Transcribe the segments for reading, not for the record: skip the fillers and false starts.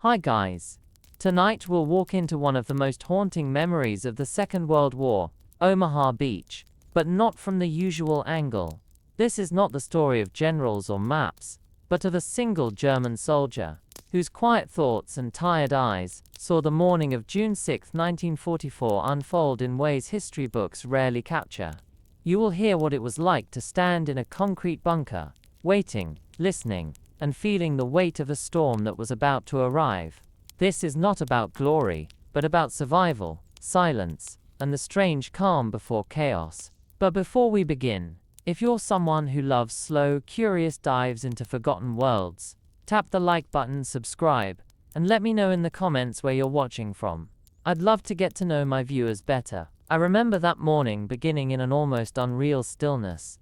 Hi guys. Tonight we'll walk into one of the most haunting memories of the Second World War, Omaha Beach, but not from the usual angle. This is not the story of generals or maps, but of a single German soldier, whose quiet thoughts and tired eyes saw the morning of June 6, 1944 unfold in ways history books rarely capture. You will hear what it was like to stand in a concrete bunker, waiting, listening, and feeling the weight of a storm that was about to arrive. This is not about glory, but about survival, silence, and the strange calm before chaos. But before we begin, if you're someone who loves slow, curious dives into forgotten worlds, tap the like button, subscribe, and let me know in the comments where you're watching from. I'd love to get to know my viewers better. I remember that morning beginning in an almost unreal stillness.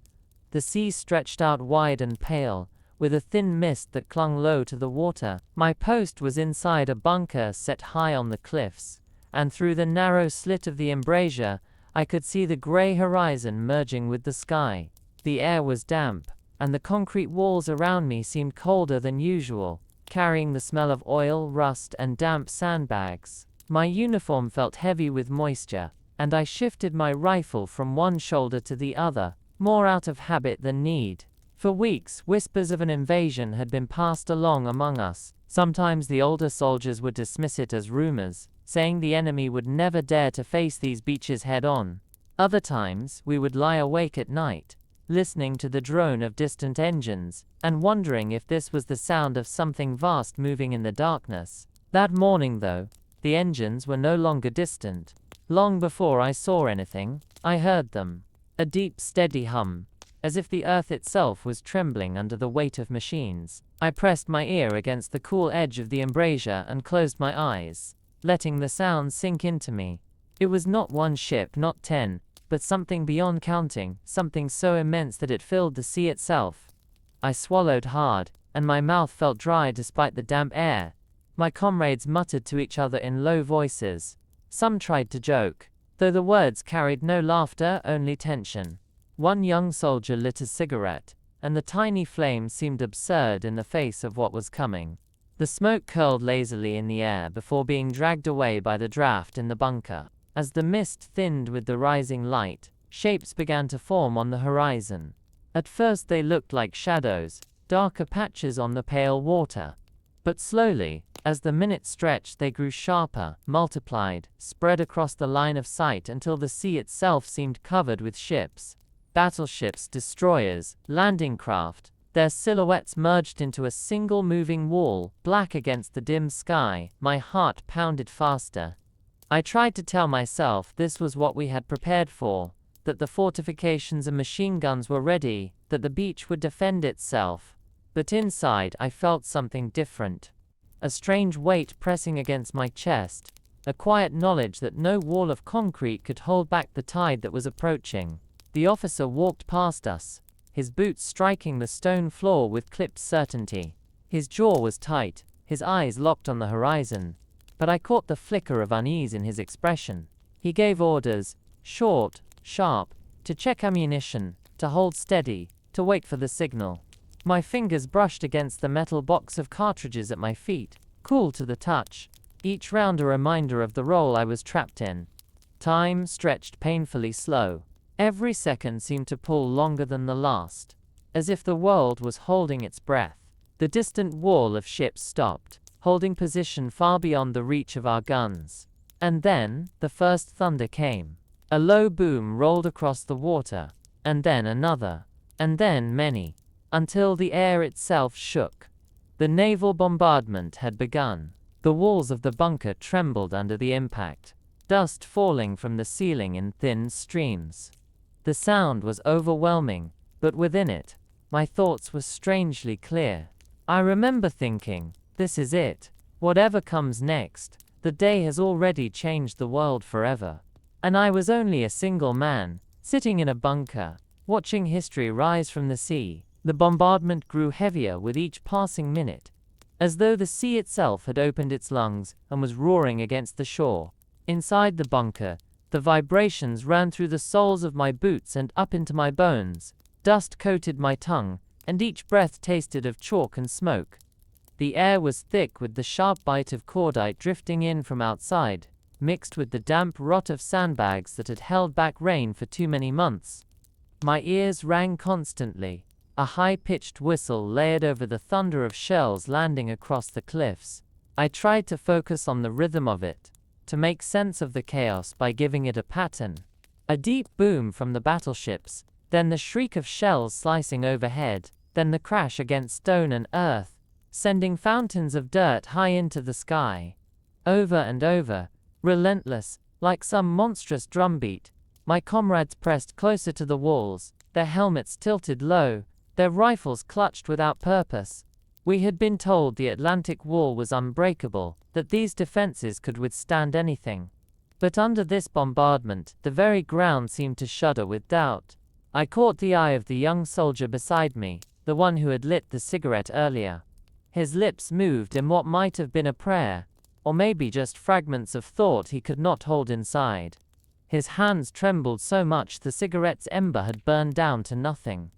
The sea stretched out wide and pale, with a thin mist that clung low to the water. My post was inside a bunker set high on the cliffs, and through the narrow slit of the embrasure, I could see the gray horizon merging with the sky. The air was damp, and the concrete walls around me seemed colder than usual, carrying the smell of oil, rust, and damp sandbags. My uniform felt heavy with moisture, and I shifted my rifle from one shoulder to the other, more out of habit than need. For weeks, whispers of an invasion had been passed along among us. Sometimes the older soldiers would dismiss it as rumors, saying the enemy would never dare to face these beaches head-on. Other times, we would lie awake at night, listening to the drone of distant engines, and wondering if this was the sound of something vast moving in the darkness. That morning, though, the engines were no longer distant. Long before I saw anything, I heard them. A deep, steady hum, as if the earth itself was trembling under the weight of machines. I pressed my ear against the cool edge of the embrasure and closed my eyes, letting the sound sink into me. It was not one ship, not 10, but something beyond counting, something so immense that it filled the sea itself. I swallowed hard, and my mouth felt dry despite the damp air. My comrades muttered to each other in low voices. Some tried to joke, though the words carried no laughter, only tension. One young soldier lit a cigarette, and the tiny flame seemed absurd in the face of what was coming. The smoke curled lazily in the air before being dragged away by the draft in the bunker. As the mist thinned with the rising light, shapes began to form on the horizon. At first they looked like shadows, darker patches on the pale water. But slowly, as the minutes stretched, they grew sharper, multiplied, spread across the line of sight until the sea itself seemed covered with ships. Battleships, destroyers, landing craft, their silhouettes merged into a single moving wall, black against the dim sky. My heart pounded faster. I tried to tell myself this was what we had prepared for, that the fortifications and machine guns were ready, that the beach would defend itself. But inside I felt something different. A strange weight pressing against my chest, a quiet knowledge that no wall of concrete could hold back the tide that was approaching. The officer walked past us, his boots striking the stone floor with clipped certainty. His jaw was tight, his eyes locked on the horizon, but I caught the flicker of unease in his expression. He gave orders, short, sharp, to check ammunition, to hold steady, to wait for the signal. My fingers brushed against the metal box of cartridges at my feet, cool to the touch, each round a reminder of the role I was trapped in. Time stretched painfully slow. Every second seemed to pull longer than the last, as if the world was holding its breath. The distant wall of ships stopped, holding position far beyond the reach of our guns. And then, the first thunder came. A low boom rolled across the water, and then another, and then many, until the air itself shook. The naval bombardment had begun. The walls of the bunker trembled under the impact, dust falling from the ceiling in thin streams. The sound was overwhelming, but within it, my thoughts were strangely clear. I remember thinking, this is it. Whatever comes next, the day has already changed the world forever. And I was only a single man, sitting in a bunker, watching history rise from the sea. The bombardment grew heavier with each passing minute, as though the sea itself had opened its lungs and was roaring against the shore. Inside the bunker, the vibrations ran through the soles of my boots and up into my bones. Dust coated my tongue, and each breath tasted of chalk and smoke. The air was thick with the sharp bite of cordite drifting in from outside, mixed with the damp rot of sandbags that had held back rain for too many months. My ears rang constantly, a high-pitched whistle layered over the thunder of shells landing across the cliffs. I tried to focus on the rhythm of it, to make sense of the chaos by giving it a pattern. A deep boom from the battleships, then the shriek of shells slicing overhead, then the crash against stone and earth, sending fountains of dirt high into the sky. Over and over, relentless, like some monstrous drumbeat, my comrades pressed closer to the walls, their helmets tilted low, their rifles clutched without purpose. We had been told the Atlantic Wall was unbreakable, that these defenses could withstand anything. But under this bombardment, the very ground seemed to shudder with doubt. I caught the eye of the young soldier beside me, the one who had lit the cigarette earlier. His lips moved in what might have been a prayer, or maybe just fragments of thought he could not hold inside. His hands trembled so much the cigarette's ember had burned down to nothing.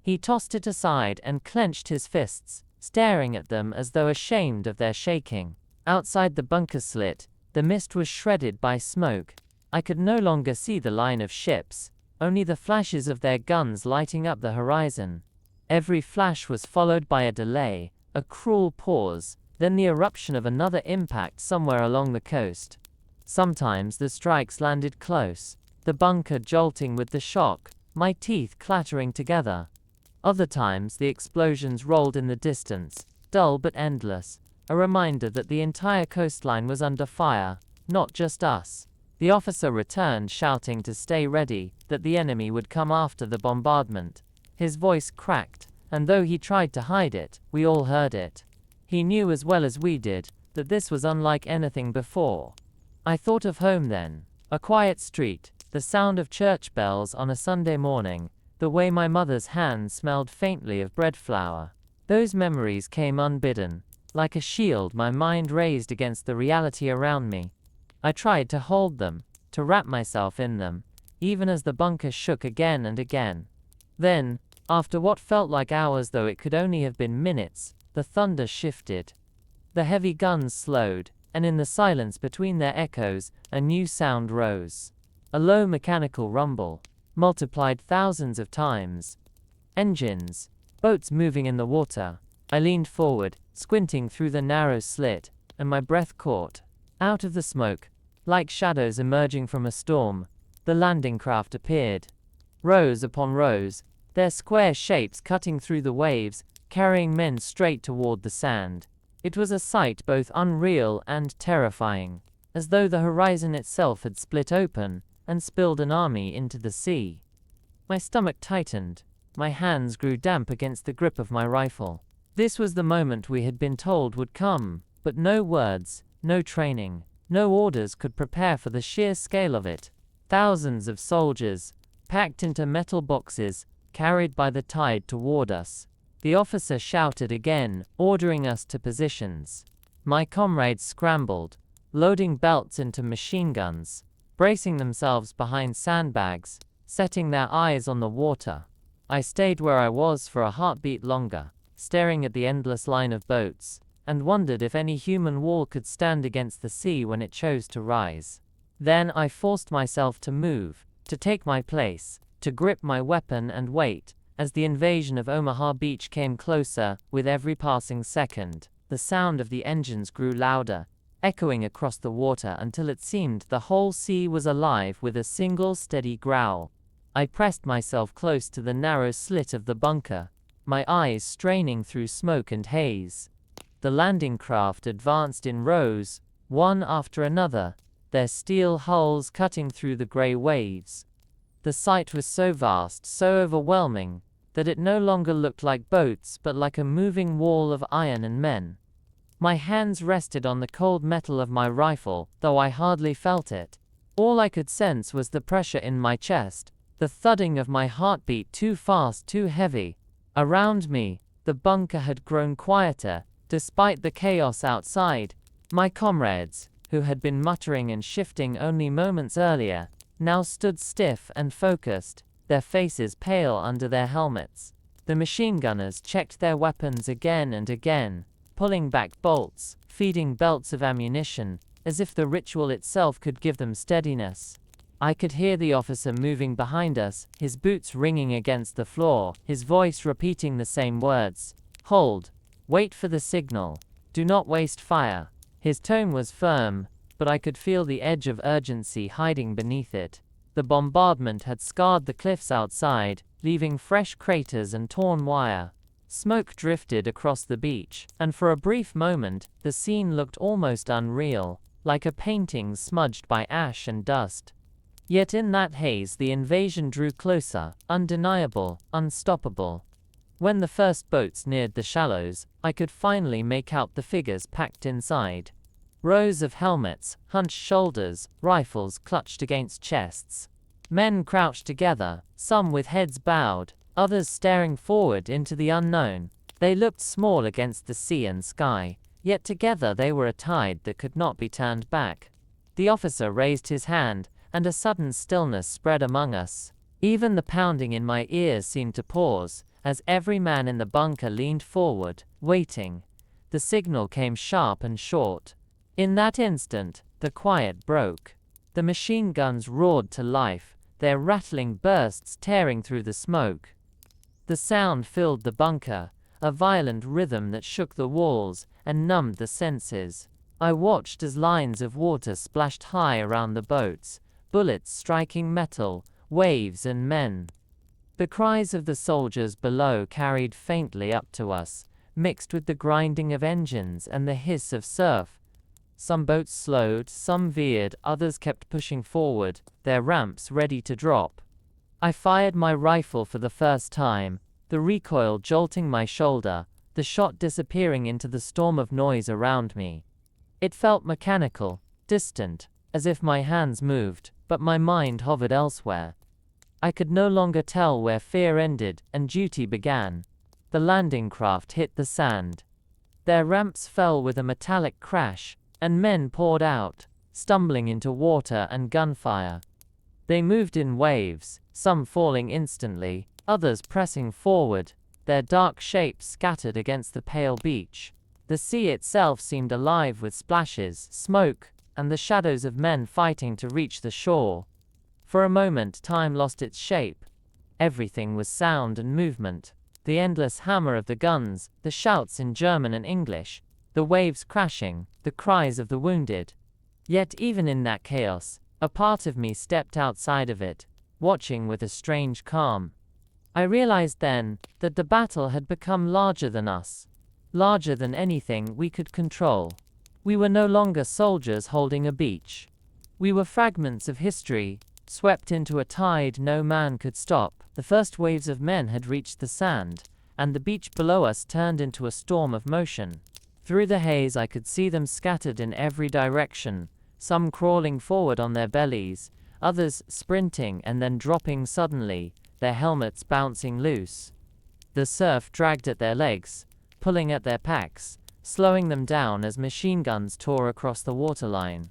He tossed it aside and clenched his fists, staring at them as though ashamed of their shaking. Outside the bunker slit, the mist was shredded by smoke. I could no longer see the line of ships, only the flashes of their guns lighting up the horizon. Every flash was followed by a delay, a cruel pause, then the eruption of another impact somewhere along the coast. Sometimes the strikes landed close, the bunker jolting with the shock, my teeth clattering together. Other times the explosions rolled in the distance, dull but endless, a reminder that the entire coastline was under fire, not just us. The officer returned shouting to stay ready, that the enemy would come after the bombardment. His voice cracked, and though he tried to hide it, we all heard it. He knew as well as we did, that this was unlike anything before. I thought of home then, a quiet street, the sound of church bells on a Sunday morning, the way my mother's hands smelled faintly of bread flour. Those memories came unbidden. Like a shield my mind raised against the reality around me. I tried to hold them, to wrap myself in them, even as the bunker shook again and again. Then, after what felt like hours though it could only have been minutes, the thunder shifted. The heavy guns slowed, and in the silence between their echoes, a new sound rose. A low mechanical rumble, multiplied thousands of times. Engines, boats moving in the water. I leaned forward, squinting through the narrow slit, and my breath caught. Out of the smoke, like shadows emerging from a storm, the landing craft appeared. Rows upon rows, their square shapes cutting through the waves, carrying men straight toward the sand. It was a sight both unreal and terrifying, as though the horizon itself had split open and spilled an army into the sea. My stomach tightened, my hands grew damp against the grip of my rifle. This was the moment we had been told would come, but no words, no training, no orders could prepare for the sheer scale of it. Thousands of soldiers, packed into metal boxes, carried by the tide toward us. The officer shouted again, ordering us to positions. My comrades scrambled, loading belts into machine guns, bracing themselves behind sandbags, setting their eyes on the water. I stayed where I was for a heartbeat longer, staring at the endless line of boats, and wondered if any human wall could stand against the sea when it chose to rise. Then I forced myself to move, to take my place, to grip my weapon and wait, as the invasion of Omaha Beach came closer, with every passing second. The sound of the engines grew louder, echoing across the water until it seemed the whole sea was alive with a single steady growl. I pressed myself close to the narrow slit of the bunker, my eyes straining through smoke and haze. The landing craft advanced in rows, one after another, their steel hulls cutting through the gray waves. The sight was so vast, so overwhelming, that it no longer looked like boats but like a moving wall of iron and men. My hands rested on the cold metal of my rifle, though I hardly felt it. All I could sense was the pressure in my chest, the thudding of my heartbeat too fast, too heavy. Around me, the bunker had grown quieter, despite the chaos outside. My comrades, who had been muttering and shifting only moments earlier, now stood stiff and focused, their faces pale under their helmets. The machine gunners checked their weapons again and again, pulling back bolts, feeding belts of ammunition, as if the ritual itself could give them steadiness. I could hear the officer moving behind us, his boots ringing against the floor, his voice repeating the same words. "Hold. Wait for the signal. Do not waste fire." His tone was firm, but I could feel the edge of urgency hiding beneath it. The bombardment had scarred the cliffs outside, leaving fresh craters and torn wire. Smoke drifted across the beach, and for a brief moment, the scene looked almost unreal, like a painting smudged by ash and dust. Yet in that haze the invasion drew closer, undeniable, unstoppable. When the first boats neared the shallows, I could finally make out the figures packed inside. Rows of helmets, hunched shoulders, rifles clutched against chests. Men crouched together, some with heads bowed, others staring forward into the unknown. They looked small against the sea and sky, yet together they were a tide that could not be turned back. The officer raised his hand, and a sudden stillness spread among us. Even the pounding in my ears seemed to pause, as every man in the bunker leaned forward, waiting. The signal came sharp and short. In that instant, the quiet broke. The machine guns roared to life, their rattling bursts tearing through the smoke. The sound filled the bunker, a violent rhythm that shook the walls and numbed the senses. I watched as lines of water splashed high around the boats, bullets striking metal, waves and men. The cries of the soldiers below carried faintly up to us, mixed with the grinding of engines and the hiss of surf. Some boats slowed, some veered, others kept pushing forward, their ramps ready to drop. I fired my rifle for the first time, the recoil jolting my shoulder, the shot disappearing into the storm of noise around me. It felt mechanical, distant, as if my hands moved, but my mind hovered elsewhere. I could no longer tell where fear ended and duty began. The landing craft hit the sand. Their ramps fell with a metallic crash, and men poured out, stumbling into water and gunfire. They moved in waves, some falling instantly, others pressing forward, their dark shapes scattered against the pale beach. The sea itself seemed alive with splashes, smoke, and the shadows of men fighting to reach the shore. For a moment time lost its shape. Everything was sound and movement. The endless hammer of the guns, the shouts in German and English, the waves crashing, the cries of the wounded. Yet even in that chaos, a part of me stepped outside of it, watching with a strange calm. I realized then that the battle had become larger than us, larger than anything we could control. We were no longer soldiers holding a beach. We were fragments of history, swept into a tide no man could stop. The first waves of men had reached the sand, and the beach below us turned into a storm of motion. Through the haze I could see them scattered in every direction, some crawling forward on their bellies, others sprinting and then dropping suddenly, their helmets bouncing loose. The surf dragged at their legs, pulling at their packs, slowing them down as machine guns tore across the waterline.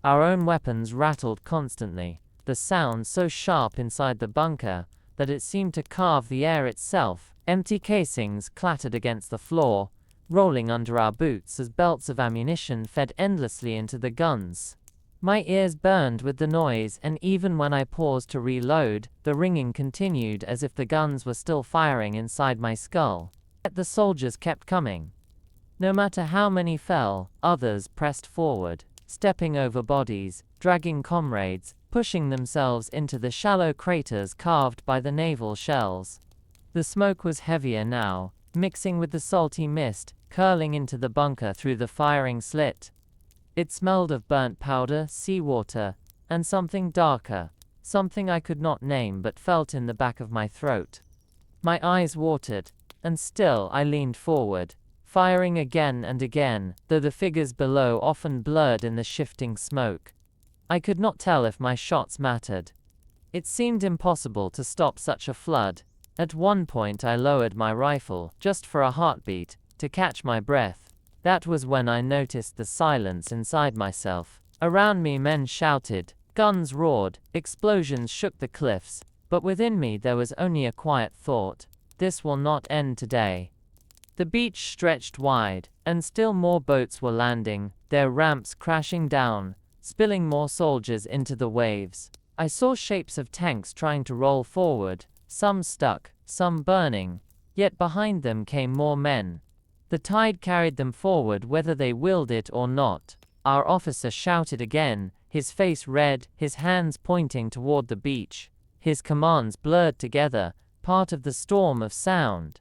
Our own weapons rattled constantly, the sound so sharp inside the bunker that it seemed to carve the air itself. Empty casings clattered against the floor, rolling under our boots as belts of ammunition fed endlessly into the guns. My ears burned with the noise, and even when I paused to reload, the ringing continued as if the guns were still firing inside my skull. Yet the soldiers kept coming. No matter how many fell, others pressed forward, stepping over bodies, dragging comrades, pushing themselves into the shallow craters carved by the naval shells. The smoke was heavier now, mixing with the salty mist, curling into the bunker through the firing slit. It smelled of burnt powder, seawater, and something darker, something I could not name but felt in the back of my throat. My eyes watered, and still I leaned forward, firing again and again, though the figures below often blurred in the shifting smoke. I could not tell if my shots mattered. It seemed impossible to stop such a flood. At one point I lowered my rifle, just for a heartbeat, to catch my breath. That was when I noticed the silence inside myself. Around me men shouted, guns roared, explosions shook the cliffs, but within me there was only a quiet thought: this will not end today. The beach stretched wide, and still more boats were landing, their ramps crashing down, spilling more soldiers into the waves. I saw shapes of tanks trying to roll forward, some stuck, some burning, yet behind them came more men. The tide carried them forward whether they willed it or not. Our officer shouted again, his face red, his hands pointing toward the beach. His commands blurred together, part of the storm of sound.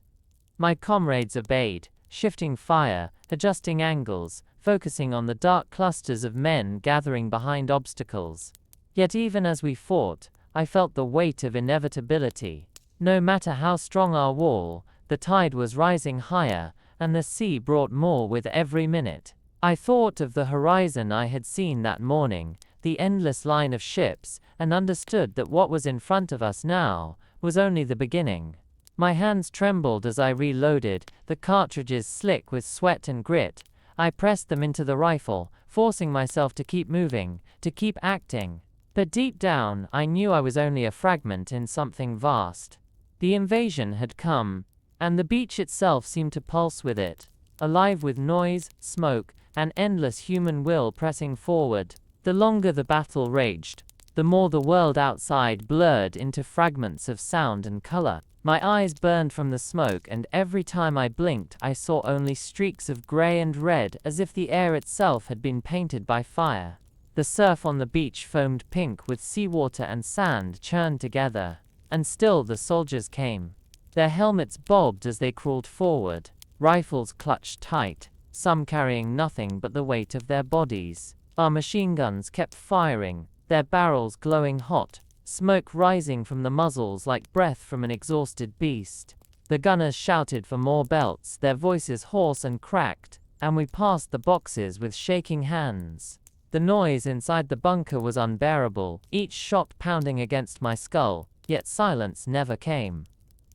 My comrades obeyed, shifting fire, adjusting angles, focusing on the dark clusters of men gathering behind obstacles. Yet even as we fought, I felt the weight of inevitability. No matter how strong our wall, the tide was rising higher, and the sea brought more with every minute. I thought of the horizon I had seen that morning, the endless line of ships, and understood that what was in front of us now was only the beginning. My hands trembled as I reloaded, the cartridges slick with sweat and grit. I pressed them into the rifle, forcing myself to keep moving, to keep acting. But deep down, I knew I was only a fragment in something vast. The invasion had come, and the beach itself seemed to pulse with it, alive with noise, smoke, and endless human will pressing forward. The longer the battle raged, the more the world outside blurred into fragments of sound and color. My eyes burned from the smoke, and every time I blinked I saw only streaks of gray and red, as if the air itself had been painted by fire. The surf on the beach foamed pink with seawater and sand churned together. And still the soldiers came. Their helmets bobbed as they crawled forward, rifles clutched tight, some carrying nothing but the weight of their bodies. Our machine guns kept firing, their barrels glowing hot, smoke rising from the muzzles like breath from an exhausted beast. The gunners shouted for more belts, their voices hoarse and cracked, and we passed the boxes with shaking hands. The noise inside the bunker was unbearable, each shot pounding against my skull, yet silence never came.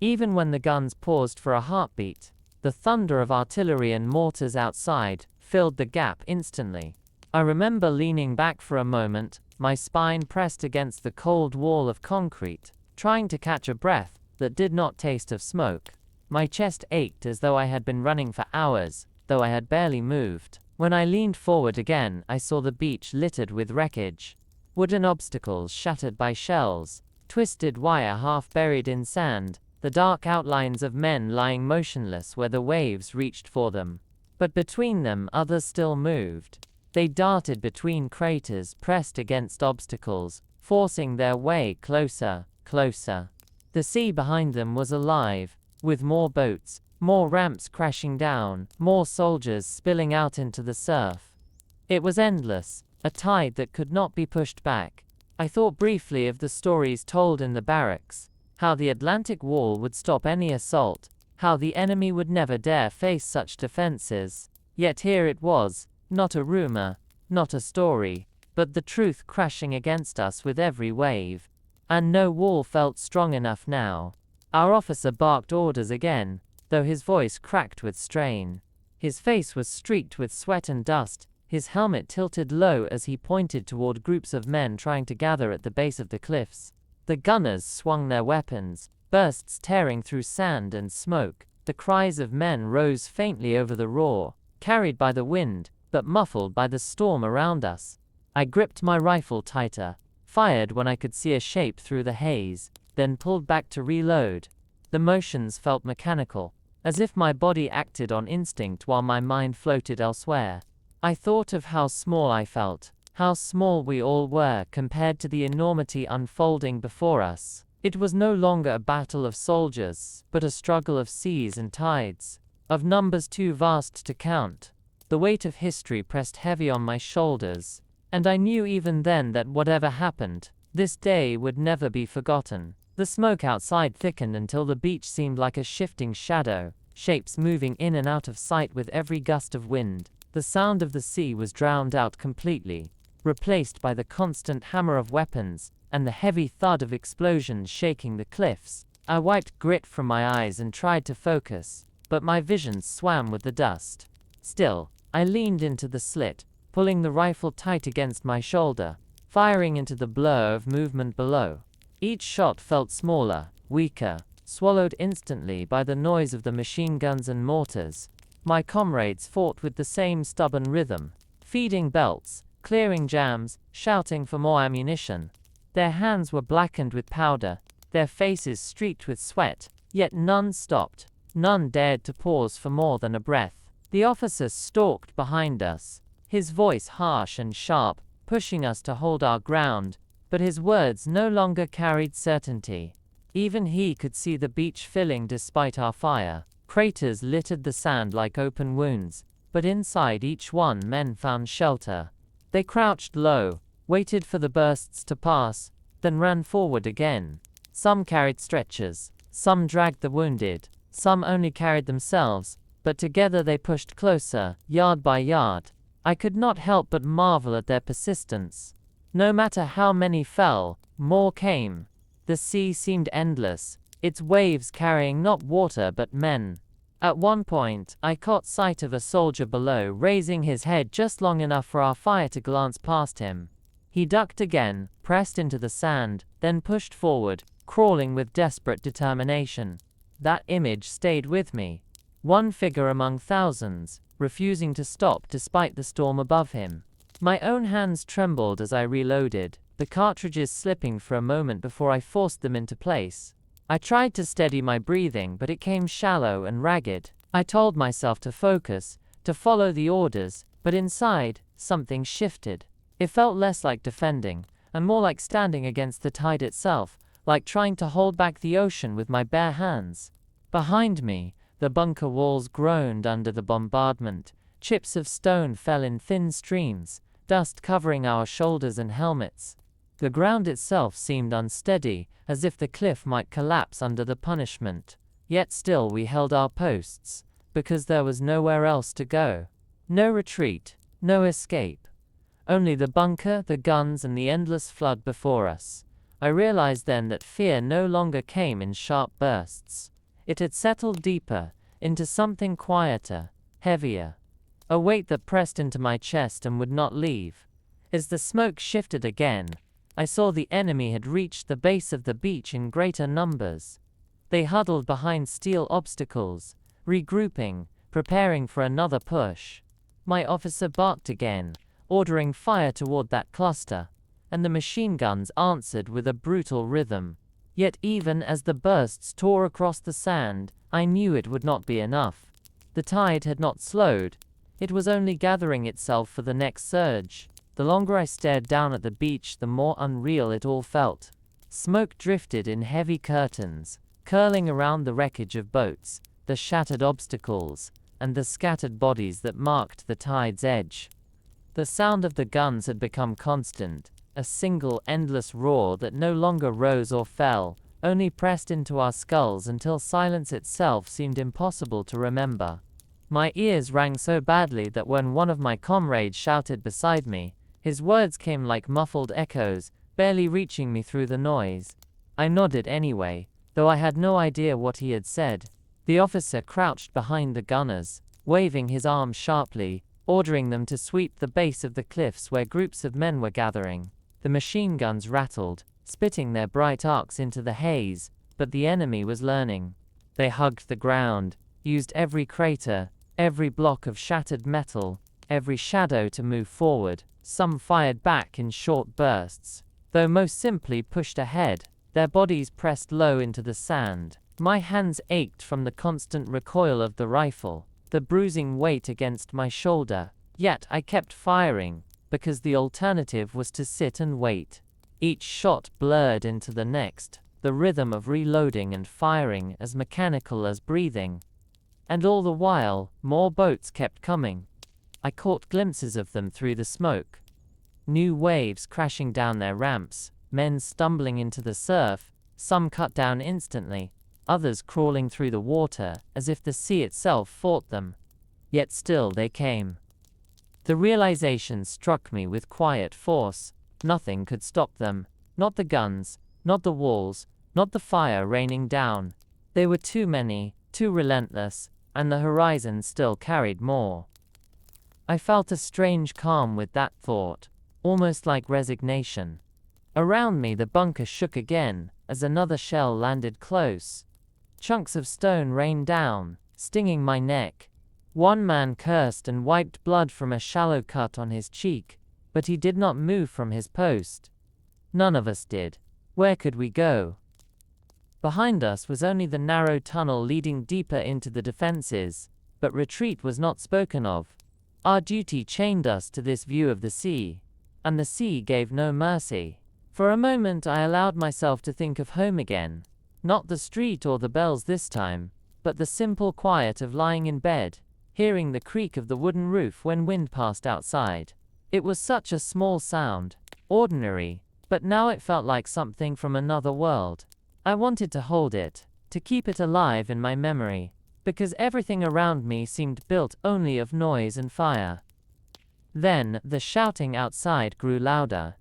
Even when the guns paused for a heartbeat, the thunder of artillery and mortars outside filled the gap instantly. I remember leaning back for a moment, my spine pressed against the cold wall of concrete, trying to catch a breath that did not taste of smoke. My chest ached as though I had been running for hours, though I had barely moved. When I leaned forward again, I saw the beach littered with wreckage. Wooden obstacles shattered by shells, twisted wire half buried in sand, the dark outlines of men lying motionless where the waves reached for them. But between them others still moved. They darted between craters, pressed against obstacles, forcing their way closer, closer. The sea behind them was alive, with more boats, more ramps crashing down, more soldiers spilling out into the surf. It was endless, a tide that could not be pushed back. I thought briefly of the stories told in the barracks, how the Atlantic Wall would stop any assault, how the enemy would never dare face such defenses. Yet here it was, not a rumor, not a story, but the truth crashing against us with every wave. And no wall felt strong enough now. Our officer barked orders again, though his voice cracked with strain. His face was streaked with sweat and dust, his helmet tilted low as he pointed toward groups of men trying to gather at the base of the cliffs. The gunners swung their weapons, bursts tearing through sand and smoke. The cries of men rose faintly over the roar, carried by the wind, but muffled by the storm around us. I gripped my rifle tighter, fired when I could see a shape through the haze, then pulled back to reload. The motions felt mechanical, as if my body acted on instinct while my mind floated elsewhere. I thought of how small I felt, how small we all were compared to the enormity unfolding before us. It was no longer a battle of soldiers, but a struggle of seas and tides, of numbers too vast to count. The weight of history pressed heavy on my shoulders, and I knew even then that whatever happened, this day would never be forgotten. The smoke outside thickened until the beach seemed like a shifting shadow, shapes moving in and out of sight with every gust of wind. The sound of the sea was drowned out completely, replaced by the constant hammer of weapons, and the heavy thud of explosions shaking the cliffs. I wiped grit from my eyes and tried to focus, but my vision swam with the dust. Still, I leaned into the slit, pulling the rifle tight against my shoulder, firing into the blur of movement below. Each shot felt smaller, weaker, swallowed instantly by the noise of the machine guns and mortars. My comrades fought with the same stubborn rhythm, feeding belts, clearing jams, shouting for more ammunition. Their hands were blackened with powder, their faces streaked with sweat, yet none stopped. None dared to pause for more than a breath. The officer stalked behind us, his voice harsh and sharp, pushing us to hold our ground, but his words no longer carried certainty. Even he could see the beach filling despite our fire. Craters littered the sand like open wounds, but inside each one men found shelter. They crouched low, waited for the bursts to pass, then ran forward again. Some carried stretchers, some dragged the wounded, some only carried themselves, but together they pushed closer, yard by yard. I could not help but marvel at their persistence. No matter how many fell, more came. The sea seemed endless, its waves carrying not water but men. At one point, I caught sight of a soldier below raising his head just long enough for our fire to glance past him. He ducked again, pressed into the sand, then pushed forward, crawling with desperate determination. That image stayed with me. One figure among thousands, refusing to stop despite the storm above him. My own hands trembled as I reloaded, the cartridges slipping for a moment before I forced them into place. I tried to steady my breathing, but it came shallow and ragged. I told myself to focus, to follow the orders, but inside, something shifted. It felt less like defending, and more like standing against the tide itself, like trying to hold back the ocean with my bare hands. Behind me, the bunker walls groaned under the bombardment. Chips of stone fell in thin streams, dust covering our shoulders and helmets. The ground itself seemed unsteady, as if the cliff might collapse under the punishment. Yet still we held our posts, because there was nowhere else to go. No retreat, no escape. Only the bunker, the guns, and the endless flood before us. I realized then that fear no longer came in sharp bursts. It had settled deeper, into something quieter, heavier. A weight that pressed into my chest and would not leave. As the smoke shifted again, I saw the enemy had reached the base of the beach in greater numbers. They huddled behind steel obstacles, regrouping, preparing for another push. My officer barked again, ordering fire toward that cluster, and the machine guns answered with a brutal rhythm. Yet even as the bursts tore across the sand, I knew it would not be enough. The tide had not slowed. It was only gathering itself for the next surge. The longer I stared down at the beach, the more unreal it all felt. Smoke drifted in heavy curtains, curling around the wreckage of boats, the shattered obstacles, and the scattered bodies that marked the tide's edge. The sound of the guns had become constant, a single endless roar that no longer rose or fell, only pressed into our skulls until silence itself seemed impossible to remember. My ears rang so badly that when one of my comrades shouted beside me, his words came like muffled echoes, barely reaching me through the noise. I nodded anyway, though I had no idea what he had said. The officer crouched behind the gunners, waving his arms sharply, ordering them to sweep the base of the cliffs where groups of men were gathering. The machine guns rattled, spitting their bright arcs into the haze, but the enemy was learning. They hugged the ground, used every crater, every block of shattered metal, every shadow to move forward. Some fired back in short bursts, though most simply pushed ahead, their bodies pressed low into the sand. My hands ached from the constant recoil of the rifle, the bruising weight against my shoulder. Yet I kept firing, because the alternative was to sit and wait. Each shot blurred into the next, the rhythm of reloading and firing as mechanical as breathing. And all the while, more boats kept coming. I caught glimpses of them through the smoke. New waves crashing down their ramps, men stumbling into the surf, some cut down instantly, others crawling through the water as if the sea itself fought them. Yet still they came. The realization struck me with quiet force. Nothing could stop them. Not the guns, not the walls, not the fire raining down. They were too many, too relentless, and the horizon still carried more. I felt a strange calm with that thought, almost like resignation. Around me the bunker shook again, as another shell landed close. Chunks of stone rained down, stinging my neck. One man cursed and wiped blood from a shallow cut on his cheek, but he did not move from his post. None of us did. Where could we go? Behind us was only the narrow tunnel leading deeper into the defenses, but retreat was not spoken of. Our duty chained us to this view of the sea, and the sea gave no mercy. For a moment I allowed myself to think of home again, not the street or the bells this time, but the simple quiet of lying in bed, hearing the creak of the wooden roof when wind passed outside. It was such a small sound, ordinary, but now it felt like something from another world. I wanted to hold it, to keep it alive in my memory, because everything around me seemed built only of noise and fire. Then, the shouting outside grew louder.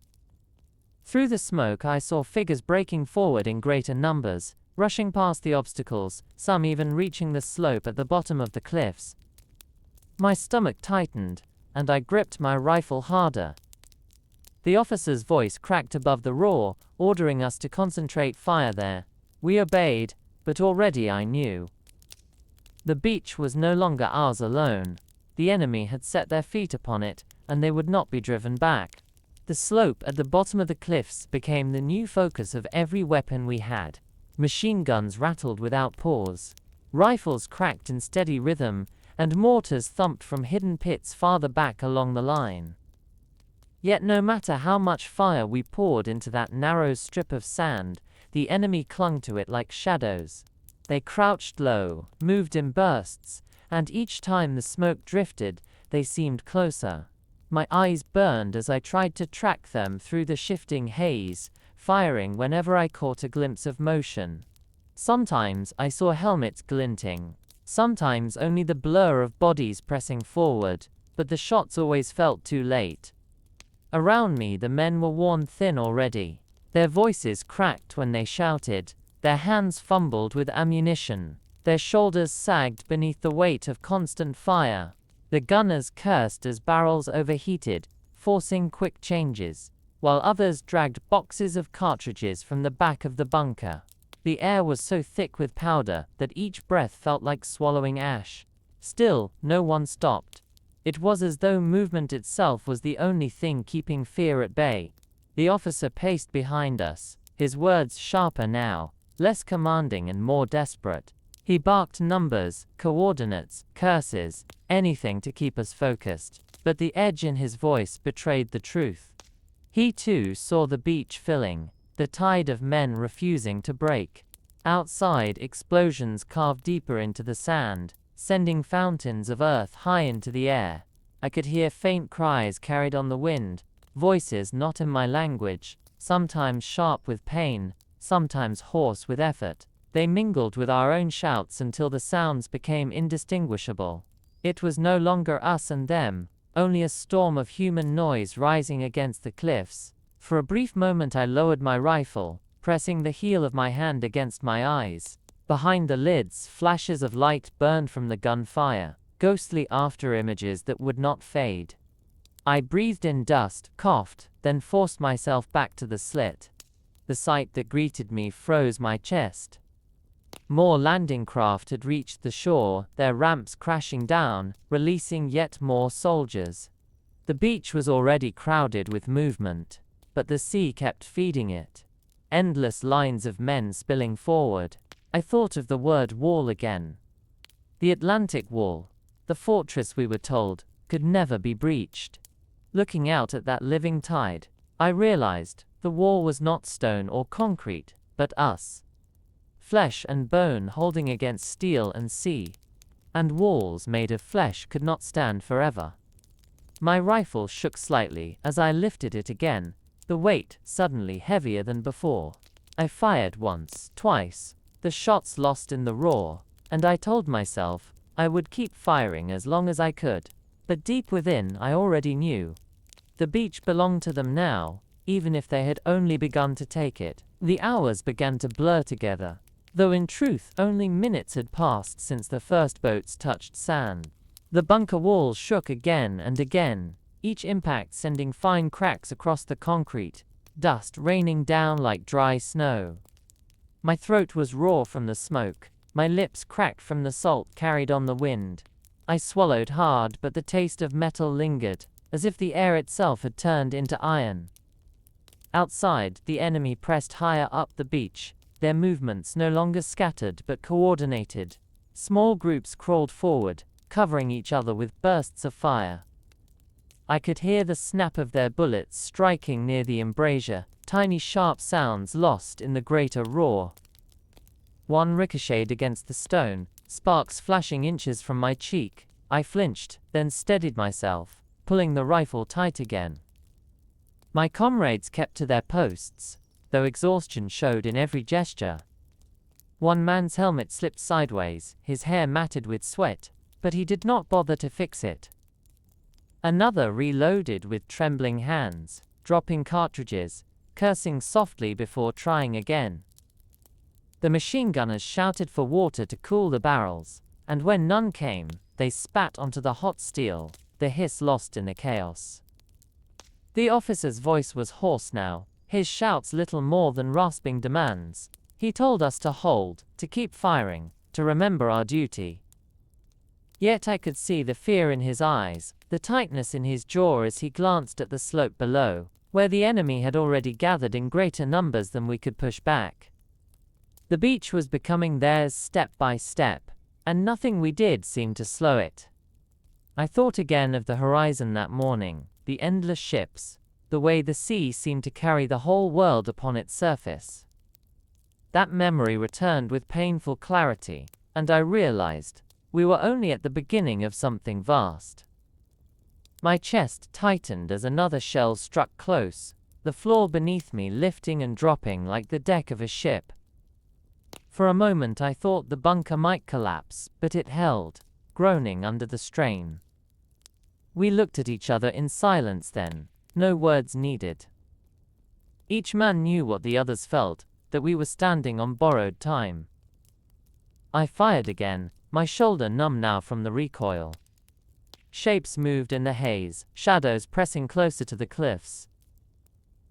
Through the smoke I saw figures breaking forward in greater numbers, rushing past the obstacles, some even reaching the slope at the bottom of the cliffs. My stomach tightened, and I gripped my rifle harder. The officer's voice cracked above the roar, ordering us to concentrate fire there. We obeyed, but already I knew. The beach was no longer ours alone. The enemy had set their feet upon it, and they would not be driven back. The slope at the bottom of the cliffs became the new focus of every weapon we had. Machine guns rattled without pause. Rifles cracked in steady rhythm, and mortars thumped from hidden pits farther back along the line. Yet no matter how much fire we poured into that narrow strip of sand, the enemy clung to it like shadows. They crouched low, moved in bursts, and each time the smoke drifted, they seemed closer. My eyes burned as I tried to track them through the shifting haze, firing whenever I caught a glimpse of motion. Sometimes I saw helmets glinting, sometimes only the blur of bodies pressing forward, but the shots always felt too late. Around me the men were worn thin already. Their voices cracked when they shouted, their hands fumbled with ammunition, their shoulders sagged beneath the weight of constant fire. The gunners cursed as barrels overheated, forcing quick changes, while others dragged boxes of cartridges from the back of the bunker. The air was so thick with powder that each breath felt like swallowing ash. Still, no one stopped. It was as though movement itself was the only thing keeping fear at bay. The officer paced behind us, his words sharper now, less commanding and more desperate. He barked numbers, coordinates, curses, anything to keep us focused, but the edge in his voice betrayed the truth. He too saw the beach filling, the tide of men refusing to break. Outside, explosions carved deeper into the sand, sending fountains of earth high into the air. I could hear faint cries carried on the wind, voices not in my language, sometimes sharp with pain, sometimes hoarse with effort. They mingled with our own shouts until the sounds became indistinguishable. It was no longer us and them, only a storm of human noise rising against the cliffs. For a brief moment I lowered my rifle, pressing the heel of my hand against my eyes. Behind the lids, flashes of light burned from the gunfire, ghostly after-images that would not fade. I breathed in dust, coughed, then forced myself back to the slit. The sight that greeted me froze my chest. More landing craft had reached the shore, their ramps crashing down, releasing yet more soldiers. The beach was already crowded with movement, but the sea kept feeding it. Endless lines of men spilling forward. I thought of the word wall again. The Atlantic Wall, the fortress we were told, could never be breached. Looking out at that living tide, I realized the wall was not stone or concrete, but us. Flesh and bone holding against steel and sea. And walls made of flesh could not stand forever. My rifle shook slightly as I lifted it again, the weight suddenly heavier than before. I fired once, twice, the shots lost in the roar, and I told myself I would keep firing as long as I could. But deep within I already knew. The beach belonged to them now, even if they had only begun to take it. The hours began to blur together, though in truth only minutes had passed since the first boats touched sand. The bunker walls shook again and again, each impact sending fine cracks across the concrete, dust raining down like dry snow. My throat was raw from the smoke, My lips cracked from the salt carried on the wind. I swallowed hard, but the taste of metal lingered, as if the air itself had turned into iron. Outside, the enemy pressed higher up the beach, their movements no longer scattered but coordinated. Small groups crawled forward, covering each other with bursts of fire. I could hear the snap of their bullets striking near the embrasure, tiny sharp sounds lost in the greater roar. One ricocheted against the stone, sparks flashing inches from my cheek. I flinched, then steadied myself, pulling the rifle tight again. My comrades kept to their posts, though exhaustion showed in every gesture. One man's helmet slipped sideways, his hair matted with sweat, but he did not bother to fix it. Another reloaded with trembling hands, dropping cartridges, cursing softly before trying again. The machine gunners shouted for water to cool the barrels, and when none came, they spat onto the hot steel, the hiss lost in the chaos. The officer's voice was hoarse now, his shouts little more than rasping demands. He told us to hold, to keep firing, to remember our duty. Yet I could see the fear in his eyes, the tightness in his jaw as he glanced at the slope below, where the enemy had already gathered in greater numbers than we could push back. The beach was becoming theirs step by step, and nothing we did seemed to slow it. I thought again of the horizon that morning, the endless ships, the way the sea seemed to carry the whole world upon its surface. That memory returned with painful clarity, and I realized we were only at the beginning of something vast. My chest tightened as another shell struck close, the floor beneath me lifting and dropping like the deck of a ship. For a moment I thought the bunker might collapse, but it held, groaning under the strain. We looked at each other in silence then, no words needed. Each man knew what the others felt, that we were standing on borrowed time. I fired again, my shoulder numb now from the recoil. Shapes moved in the haze, shadows pressing closer to the cliffs.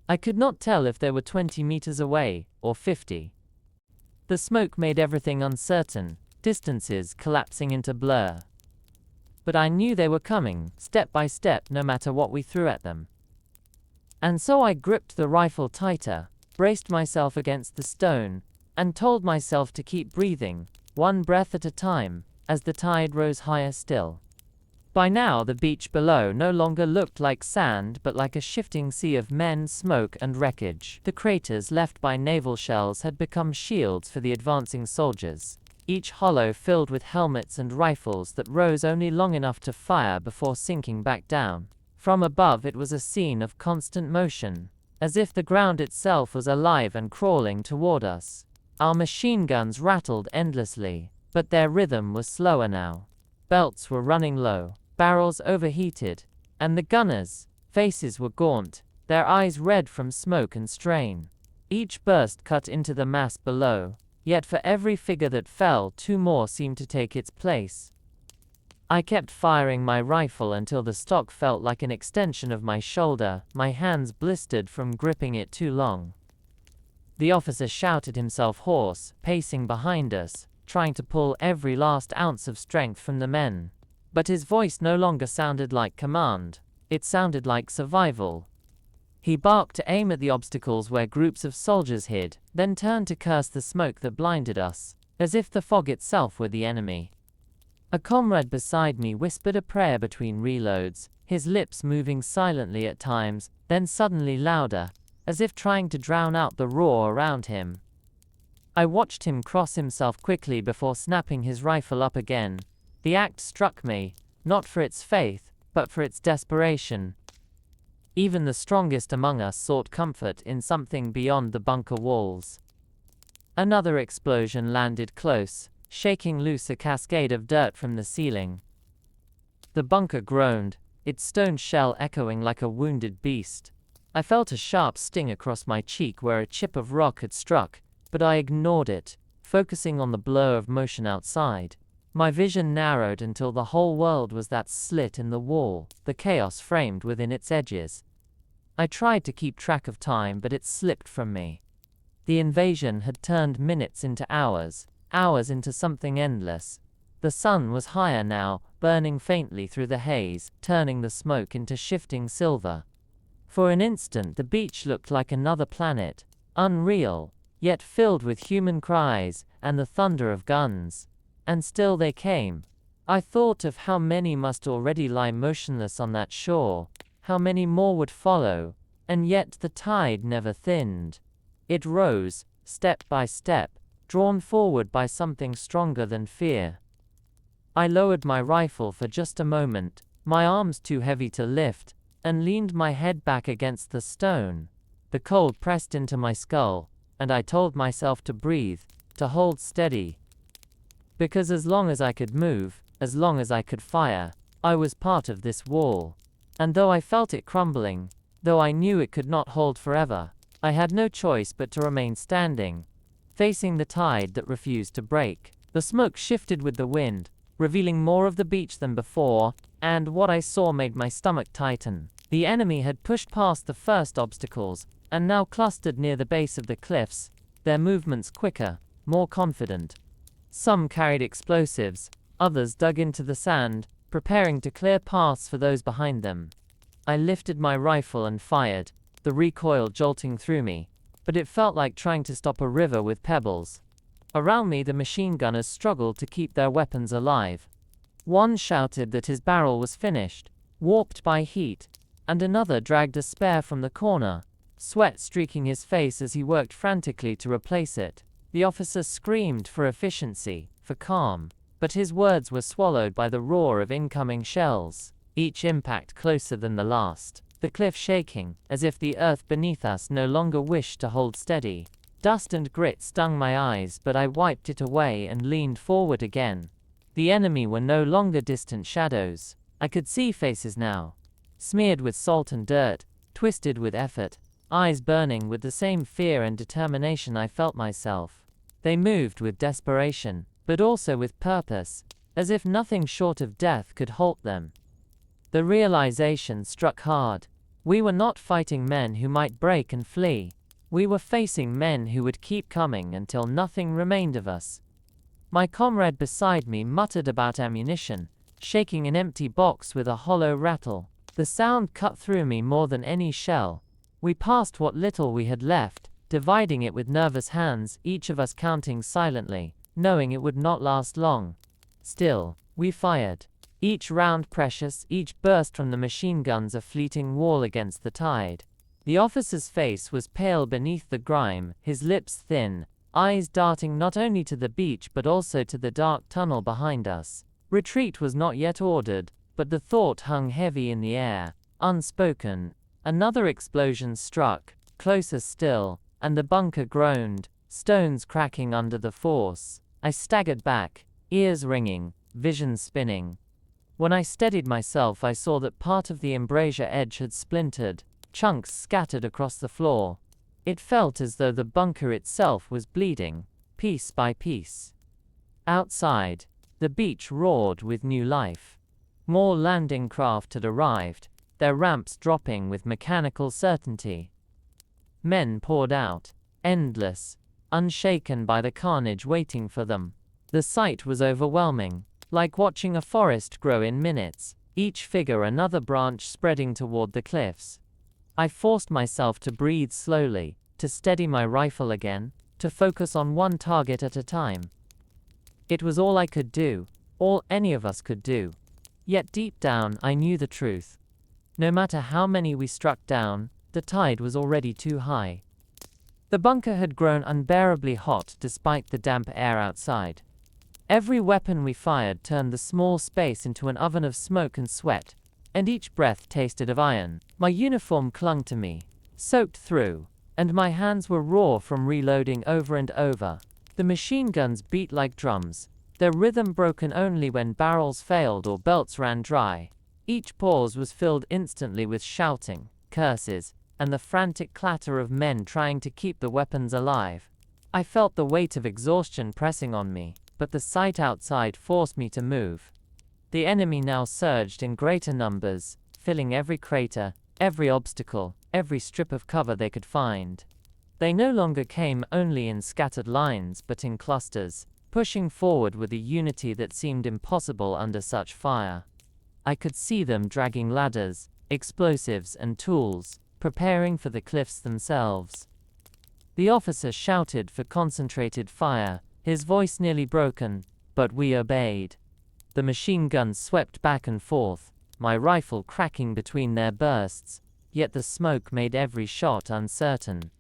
I could not tell if they were 20 meters away, or 50. The smoke made everything uncertain, distances collapsing into blur. But I knew they were coming, step by step, no matter what we threw at them. And so I gripped the rifle tighter, braced myself against the stone, and told myself to keep breathing, one breath at a time, as the tide rose higher still. By now the beach below no longer looked like sand but like a shifting sea of men, smoke, and wreckage. The craters left by naval shells had become shields for the advancing soldiers, each hollow filled with helmets and rifles that rose only long enough to fire before sinking back down. From above it was a scene of constant motion, as if the ground itself was alive and crawling toward us. Our machine guns rattled endlessly, but their rhythm was slower now. Belts were running low, barrels overheated, and the gunners' faces were gaunt, their eyes red from smoke and strain. Each burst cut into the mass below, yet for every figure that fell, two more seemed to take its place. I kept firing my rifle until the stock felt like an extension of my shoulder, my hands blistered from gripping it too long. The officer shouted himself hoarse, pacing behind us, trying to pull every last ounce of strength from the men. But his voice no longer sounded like command, it sounded like survival. He barked to aim at the obstacles where groups of soldiers hid, then turned to curse the smoke that blinded us, as if the fog itself were the enemy. A comrade beside me whispered a prayer between reloads, his lips moving silently at times, then suddenly louder, as if trying to drown out the roar around him. I watched him cross himself quickly before snapping his rifle up again. The act struck me, not for its faith, but for its desperation. Even the strongest among us sought comfort in something beyond the bunker walls. Another explosion landed close, shaking loose a cascade of dirt from the ceiling. The bunker groaned, its stone shell echoing like a wounded beast. I felt a sharp sting across my cheek where a chip of rock had struck, but I ignored it, focusing on the blur of motion outside. My vision narrowed until the whole world was that slit in the wall, the chaos framed within its edges. I tried to keep track of time, but it slipped from me. The invasion had turned minutes into hours, hours into something endless. The sun was higher now, burning faintly through the haze, turning the smoke into shifting silver. For an instant the beach looked like another planet, unreal, yet filled with human cries and the thunder of guns. And still they came. I thought of how many must already lie motionless on that shore, how many more would follow, and yet the tide never thinned. It rose, step by step, drawn forward by something stronger than fear. I lowered my rifle for just a moment, my arms too heavy to lift, and leaned my head back against the stone. The cold pressed into my skull, and I told myself to breathe, to hold steady. Because as long as I could move, as long as I could fire, I was part of this wall. And though I felt it crumbling, though I knew it could not hold forever, I had no choice but to remain standing, facing the tide that refused to break. The smoke shifted with the wind, revealing more of the beach than before, and what I saw made my stomach tighten. The enemy had pushed past the first obstacles, and now clustered near the base of the cliffs, their movements quicker, more confident. Some carried explosives, others dug into the sand, preparing to clear paths for those behind them. I lifted my rifle and fired, the recoil jolting through me, but it felt like trying to stop a river with pebbles. Around me the machine gunners struggled to keep their weapons alive. One shouted that his barrel was finished, warped by heat, and another dragged a spare from the corner, sweat streaking his face as he worked frantically to replace it. The officer screamed for efficiency, for calm, but his words were swallowed by the roar of incoming shells, each impact closer than the last, the cliff shaking, as if the earth beneath us no longer wished to hold steady. Dust and grit stung my eyes, but I wiped it away and leaned forward again. The enemy were no longer distant shadows. I could see faces now, smeared with salt and dirt, twisted with effort, eyes burning with the same fear and determination I felt myself. They moved with desperation, but also with purpose, as if nothing short of death could halt them. The realization struck hard. We were not fighting men who might break and flee. We were facing men who would keep coming until nothing remained of us. My comrade beside me muttered about ammunition, shaking an empty box with a hollow rattle. The sound cut through me more than any shell. We passed what little we had left, dividing it with nervous hands, each of us counting silently, knowing it would not last long. Still, we fired. Each round precious, each burst from the machine guns a fleeting wall against the tide. The officer's face was pale beneath the grime, his lips thin, eyes darting not only to the beach but also to the dark tunnel behind us. Retreat was not yet ordered, but the thought hung heavy in the air, unspoken. Another explosion struck, closer still, and the bunker groaned, stones cracking under the force. I staggered back, ears ringing, vision spinning. When I steadied myself, I saw that part of the embrasure edge had splintered, chunks scattered across the floor. It felt as though the bunker itself was bleeding, piece by piece. Outside, the beach roared with new life. More landing craft had arrived, their ramps dropping with mechanical certainty. Men poured out, endless, unshaken by the carnage waiting for them. The sight was overwhelming, like watching a forest grow in minutes, each figure another branch spreading toward the cliffs. I forced myself to breathe slowly, to steady my rifle again, to focus on one target at a time. It was all I could do, all any of us could do. Yet deep down I knew the truth. No matter how many we struck down, the tide was already too high. The bunker had grown unbearably hot despite the damp air outside. Every weapon we fired turned the small space into an oven of smoke and sweat, and each breath tasted of iron. My uniform clung to me, soaked through, and my hands were raw from reloading over and over. The machine guns beat like drums, their rhythm broken only when barrels failed or belts ran dry. Each pause was filled instantly with shouting, curses, and the frantic clatter of men trying to keep the weapons alive. I felt the weight of exhaustion pressing on me, but the sight outside forced me to move. The enemy now surged in greater numbers, filling every crater, every obstacle, every strip of cover they could find. They no longer came only in scattered lines but in clusters, pushing forward with a unity that seemed impossible under such fire. I could see them dragging ladders, explosives and tools, preparing for the cliffs themselves. The officer shouted for concentrated fire, his voice nearly broken, but we obeyed. The machine guns swept back and forth, my rifle cracking between their bursts, yet the smoke made every shot uncertain.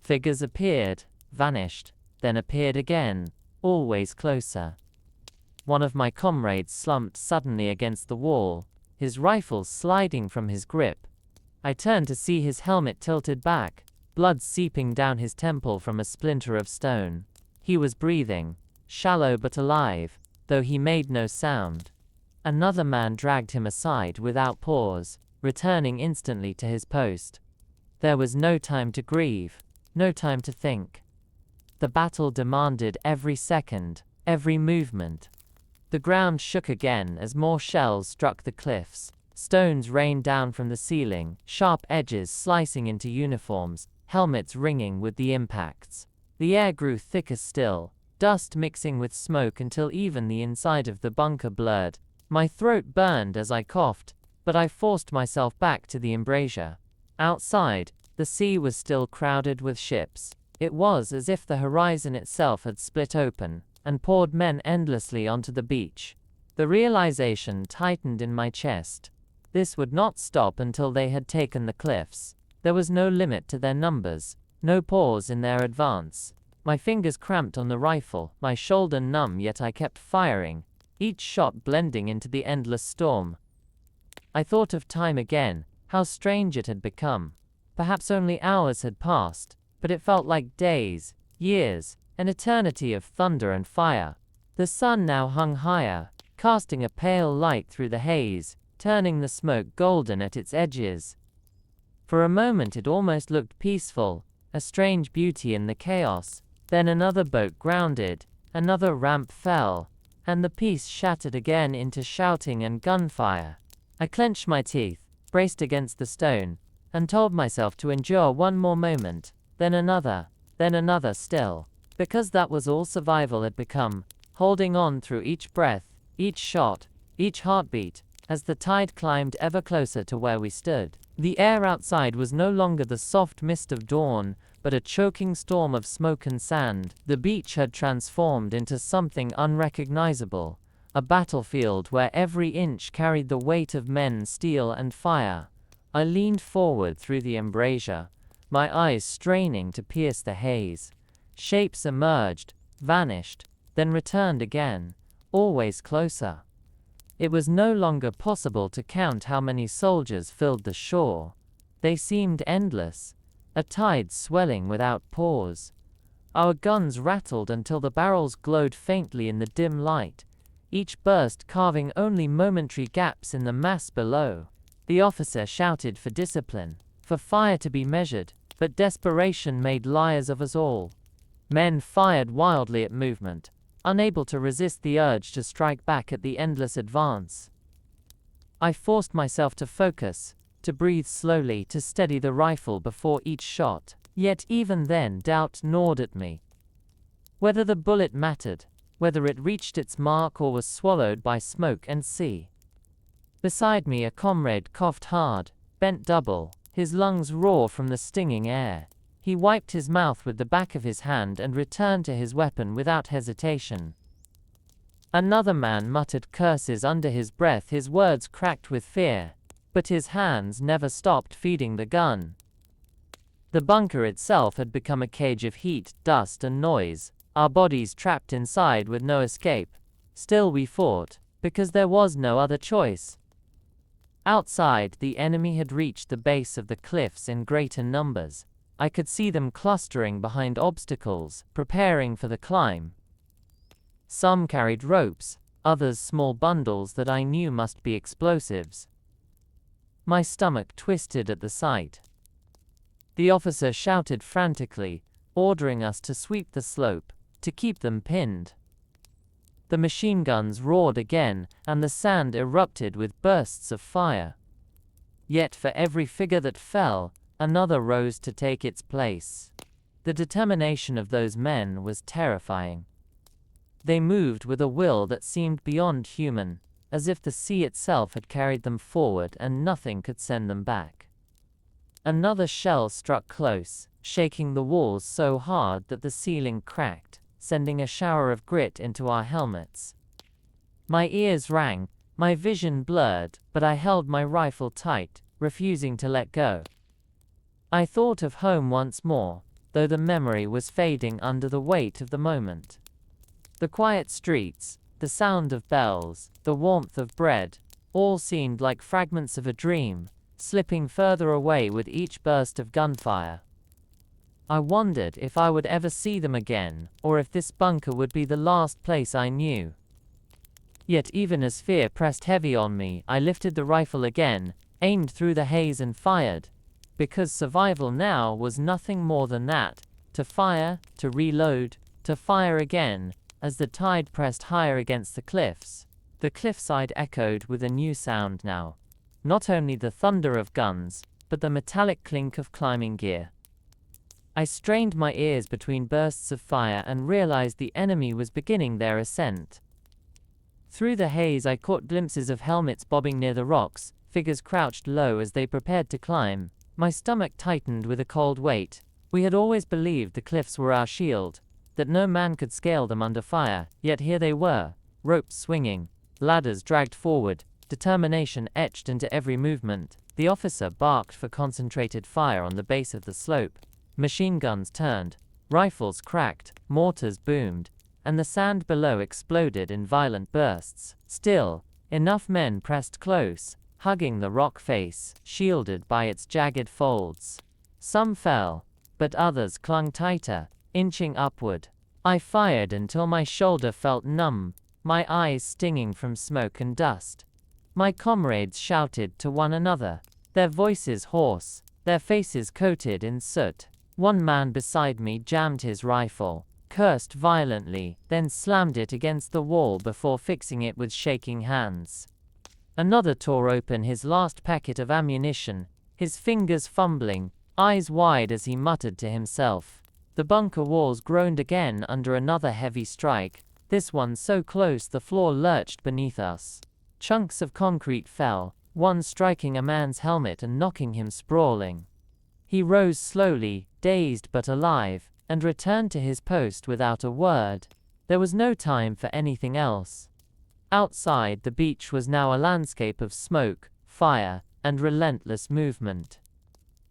Figures appeared, vanished, then appeared again, always closer. One of my comrades slumped suddenly against the wall, his rifle sliding from his grip. I turned to see his helmet tilted back, blood seeping down his temple from a splinter of stone. He was breathing, shallow but alive, though he made no sound. Another man dragged him aside without pause, returning instantly to his post. There was no time to grieve, no time to think. The battle demanded every second, every movement. The ground shook again as more shells struck the cliffs. Stones rained down from the ceiling, sharp edges slicing into uniforms, helmets ringing with the impacts. The air grew thicker still, dust mixing with smoke until even the inside of the bunker blurred. My throat burned as I coughed, but I forced myself back to the embrasure. Outside, the sea was still crowded with ships. It was as if the horizon itself had split open and poured men endlessly onto the beach. The realization tightened in my chest. This would not stop until they had taken the cliffs. There was no limit to their numbers, no pause in their advance. My fingers cramped on the rifle, my shoulder numb, yet I kept firing, each shot blending into the endless storm. I thought of time again, how strange it had become. Perhaps only hours had passed, but it felt like days, years, an eternity of thunder and fire. The sun now hung higher, casting a pale light through the haze, turning the smoke golden at its edges. For a moment it almost looked peaceful, a strange beauty in the chaos. Then another boat grounded, another ramp fell, and the peace shattered again into shouting and gunfire. I clenched my teeth, braced against the stone, and told myself to endure one more moment, then another still. Because that was all survival had become, holding on through each breath, each shot, each heartbeat, as the tide climbed ever closer to where we stood. The air outside was no longer the soft mist of dawn, but a choking storm of smoke and sand. The beach had transformed into something unrecognizable, a battlefield where every inch carried the weight of men, steel, and fire. I leaned forward through the embrasure, my eyes straining to pierce the haze. Shapes emerged, vanished, then returned again, always closer. It was no longer possible to count how many soldiers filled the shore. They seemed endless, a tide swelling without pause. Our guns rattled until the barrels glowed faintly in the dim light, each burst carving only momentary gaps in the mass below. The officer shouted for discipline, for fire to be measured, but desperation made liars of us all. Men fired wildly at movement, unable to resist the urge to strike back at the endless advance. I forced myself to focus, to breathe slowly, to steady the rifle before each shot. Yet even then doubt gnawed at me. Whether the bullet mattered, whether it reached its mark or was swallowed by smoke and sea. Beside me a comrade coughed hard, bent double, his lungs raw from the stinging air. He wiped his mouth with the back of his hand and returned to his weapon without hesitation. Another man muttered curses under his breath, his words cracked with fear, but his hands never stopped feeding the gun. The bunker itself had become a cage of heat, dust, and noise, our bodies trapped inside with no escape. Still we fought, because there was no other choice. Outside, the enemy had reached the base of the cliffs in greater numbers. I could see them clustering behind obstacles, preparing for the climb. Some carried ropes, others small bundles that I knew must be explosives. My stomach twisted at the sight. The officer shouted frantically, ordering us to sweep the slope, to keep them pinned. The machine guns roared again, and the sand erupted with bursts of fire. Yet for every figure that fell, another rose to take its place. The determination of those men was terrifying. They moved with a will that seemed beyond human, as if the sea itself had carried them forward and nothing could send them back. Another shell struck close, shaking the walls so hard that the ceiling cracked, sending a shower of grit into our helmets. My ears rang, my vision blurred, but I held my rifle tight, refusing to let go. I thought of home once more, though the memory was fading under the weight of the moment. The quiet streets, the sound of bells, the warmth of bread, all seemed like fragments of a dream, slipping further away with each burst of gunfire. I wondered if I would ever see them again, or if this bunker would be the last place I knew. Yet even as fear pressed heavy on me, I lifted the rifle again, aimed through the haze and fired. Because survival now was nothing more than that, to fire, to reload, to fire again, as the tide pressed higher against the cliffs. The cliffside echoed with a new sound now. Not only the thunder of guns, but the metallic clink of climbing gear. I strained my ears between bursts of fire and realized the enemy was beginning their ascent. Through the haze I caught glimpses of helmets bobbing near the rocks, figures crouched low as they prepared to climb. My stomach tightened with a cold weight. We had always believed the cliffs were our shield, that no man could scale them under fire, yet here they were, ropes swinging, ladders dragged forward, determination etched into every movement. The officer barked for concentrated fire on the base of the slope. Machine guns turned, rifles cracked, mortars boomed, and the sand below exploded in violent bursts. Still, enough men pressed close, hugging the rock face, shielded by its jagged folds. Some fell, but others clung tighter, inching upward. I fired until my shoulder felt numb, my eyes stinging from smoke and dust. My comrades shouted to one another, their voices hoarse, their faces coated in soot. One man beside me jammed his rifle, cursed violently, then slammed it against the wall before fixing it with shaking hands. Another tore open his last packet of ammunition, his fingers fumbling, eyes wide as he muttered to himself. The bunker walls groaned again under another heavy strike, this one so close the floor lurched beneath us. Chunks of concrete fell, one striking a man's helmet and knocking him sprawling. He rose slowly, dazed but alive, and returned to his post without a word. There was no time for anything else. Outside, the beach was now a landscape of smoke, fire, and relentless movement.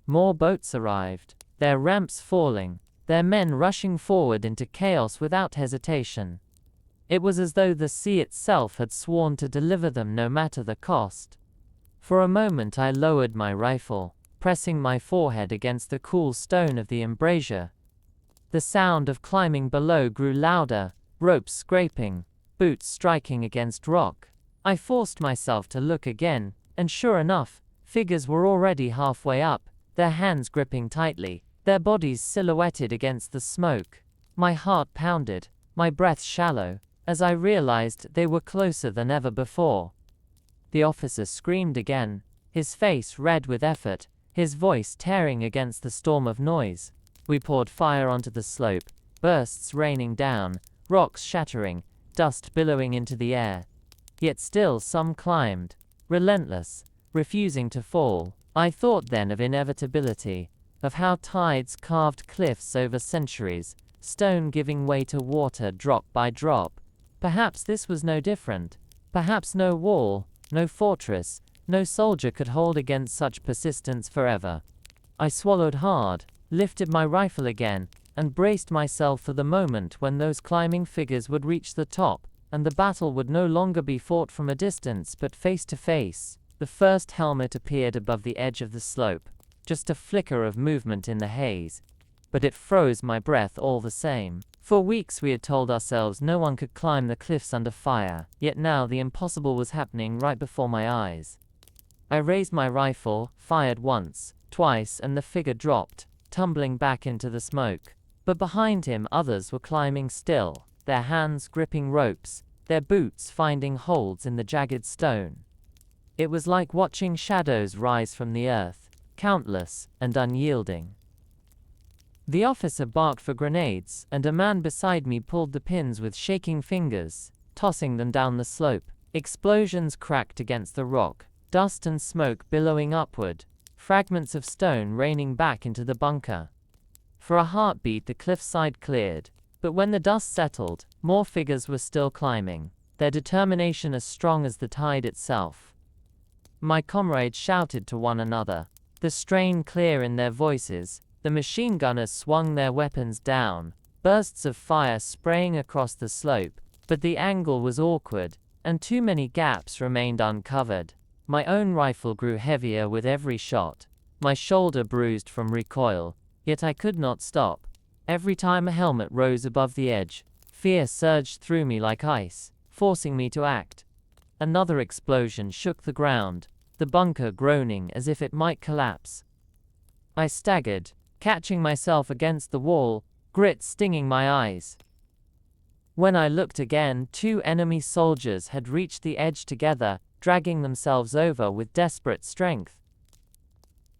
More boats arrived, their ramps falling, their men rushing forward into chaos without hesitation. It was as though the sea itself had sworn to deliver them no matter the cost. For a moment I lowered my rifle, pressing my forehead against the cool stone of the embrasure. The sound of climbing below grew louder, ropes scraping, boots striking against rock. I forced myself to look again, and sure enough, figures were already halfway up, their hands gripping tightly, their bodies silhouetted against the smoke. My heart pounded, my breath shallow, as I realized they were closer than ever before. The officer screamed again, his face red with effort, his voice tearing against the storm of noise. We poured fire onto the slope, bursts raining down, rocks shattering, dust billowing into the air. Yet still some climbed, relentless, refusing to fall. I thought then of inevitability, of how tides carved cliffs over centuries, stone giving way to water drop by drop. Perhaps this was no different. Perhaps no wall, no fortress, no soldier could hold against such persistence forever. I swallowed hard, lifted my rifle again, and braced myself for the moment when those climbing figures would reach the top, and the battle would no longer be fought from a distance but face to face. The first helmet appeared above the edge of the slope, just a flicker of movement in the haze. But it froze my breath all the same. For weeks we had told ourselves no one could climb the cliffs under fire, yet now the impossible was happening right before my eyes. I raised my rifle, fired once, twice, and the figure dropped, tumbling back into the smoke. But behind him others were climbing still, their hands gripping ropes, their boots finding holds in the jagged stone. It was like watching shadows rise from the earth, countless and unyielding. The officer barked for grenades, and a man beside me pulled the pins with shaking fingers, tossing them down the slope. Explosions cracked against the rock, dust and smoke billowing upward, fragments of stone raining back into the bunker. For a heartbeat the cliffside cleared, but when the dust settled, more figures were still climbing, their determination as strong as the tide itself. My comrades shouted to one another, the strain clear in their voices. The machine gunners swung their weapons down, bursts of fire spraying across the slope, but the angle was awkward, and too many gaps remained uncovered. My own rifle grew heavier with every shot, my shoulder bruised from recoil, yet I could not stop. Every time a helmet rose above the edge, fear surged through me like ice, forcing me to act. Another explosion shook the ground, the bunker groaning as if it might collapse. I staggered, catching myself against the wall, grit stinging my eyes. When I looked again, 2 enemy soldiers had reached the edge together, dragging themselves over with desperate strength.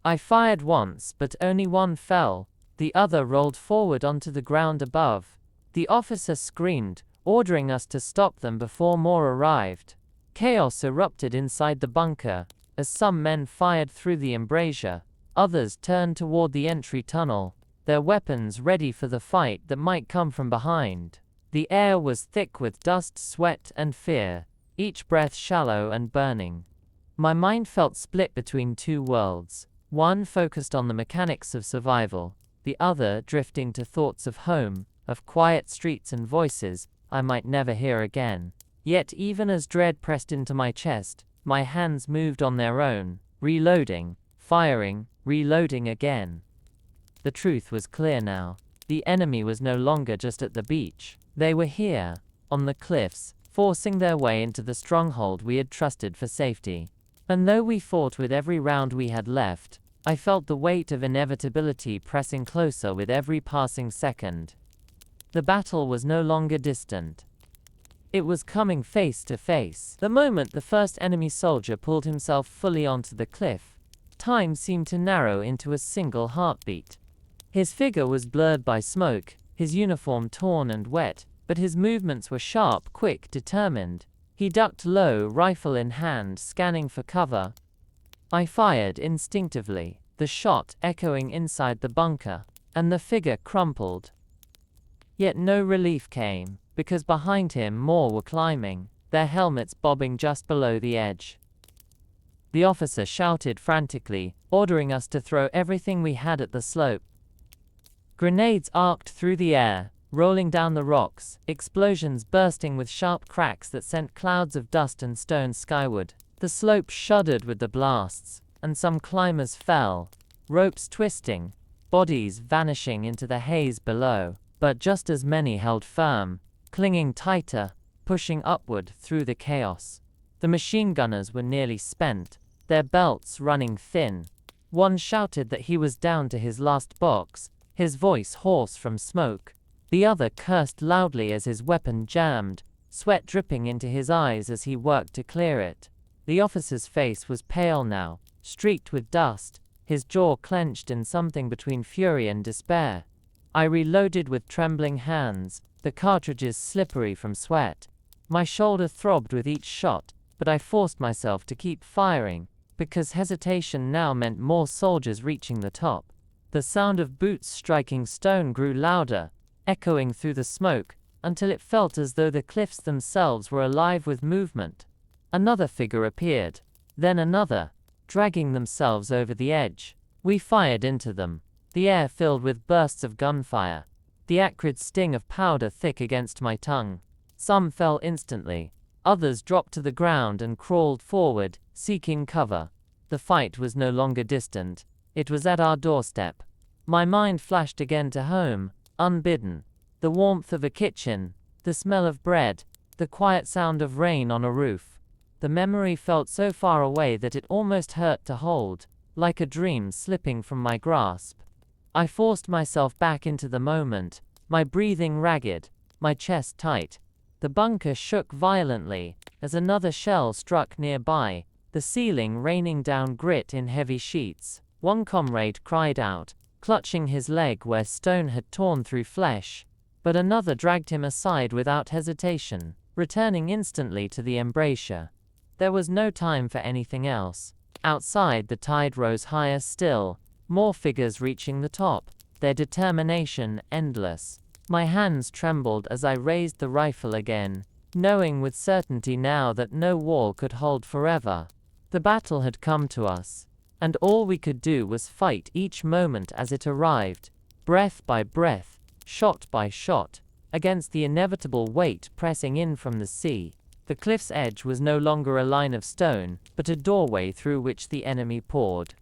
I fired once, but only one fell. The other rolled forward onto the ground above. The officer screamed, ordering us to stop them before more arrived. Chaos erupted inside the bunker, as some men fired through the embrasure. Others turned toward the entry tunnel, their weapons ready for the fight that might come from behind. The air was thick with dust, sweat, and fear, each breath shallow and burning. My mind felt split between 2 worlds, one focused on the mechanics of survival, the other drifting to thoughts of home, of quiet streets and voices I might never hear again. Yet even as dread pressed into my chest, my hands moved on their own, reloading, firing, reloading again. The truth was clear now. The enemy was no longer just at the beach. They were here, on the cliffs, forcing their way into the stronghold we had trusted for safety. And though we fought with every round we had left, I felt the weight of inevitability pressing closer with every passing second. The battle was no longer distant. It was coming face to face. The moment the first enemy soldier pulled himself fully onto the cliff, time seemed to narrow into a single heartbeat. His figure was blurred by smoke, his uniform torn and wet, but his movements were sharp, quick, determined. He ducked low, rifle in hand, scanning for cover. I fired instinctively, the shot echoing inside the bunker, and the figure crumpled. Yet no relief came, because behind him more were climbing, their helmets bobbing just below the edge. The officer shouted frantically, ordering us to throw everything we had at the slope. Grenades arced through the air, rolling down the rocks, explosions bursting with sharp cracks that sent clouds of dust and stone skyward. The slope shuddered with the blasts, and some climbers fell, ropes twisting, bodies vanishing into the haze below, but just as many held firm, clinging tighter, pushing upward through the chaos. The machine gunners were nearly spent, their belts running thin. One shouted that he was down to his last box, his voice hoarse from smoke. The other cursed loudly as his weapon jammed, sweat dripping into his eyes as he worked to clear it. The officer's face was pale now, streaked with dust, his jaw clenched in something between fury and despair. I reloaded with trembling hands, the cartridges slippery from sweat. My shoulder throbbed with each shot, but I forced myself to keep firing, because hesitation now meant more soldiers reaching the top. The sound of boots striking stone grew louder, echoing through the smoke, until it felt as though the cliffs themselves were alive with movement. Another figure appeared, then another, dragging themselves over the edge. We fired into them, the air filled with bursts of gunfire, the acrid sting of powder thick against my tongue. Some fell instantly, others dropped to the ground and crawled forward, seeking cover. The fight was no longer distant, it was at our doorstep. My mind flashed again to home, unbidden. The warmth of a kitchen, the smell of bread, the quiet sound of rain on a roof. The memory felt so far away that it almost hurt to hold, like a dream slipping from my grasp. I forced myself back into the moment, my breathing ragged, my chest tight. The bunker shook violently, as another shell struck nearby, the ceiling raining down grit in heavy sheets. One comrade cried out, clutching his leg where stone had torn through flesh, but another dragged him aside without hesitation, returning instantly to the embrasure. There was no time for anything else. Outside, the tide rose higher still, more figures reaching the top, their determination endless. My hands trembled as I raised the rifle again, knowing with certainty now that no wall could hold forever. The battle had come to us, and all we could do was fight each moment as it arrived, breath by breath, shot by shot, against the inevitable weight pressing in from the sea. The cliff's edge was no longer a line of stone, but a doorway through which the enemy poured.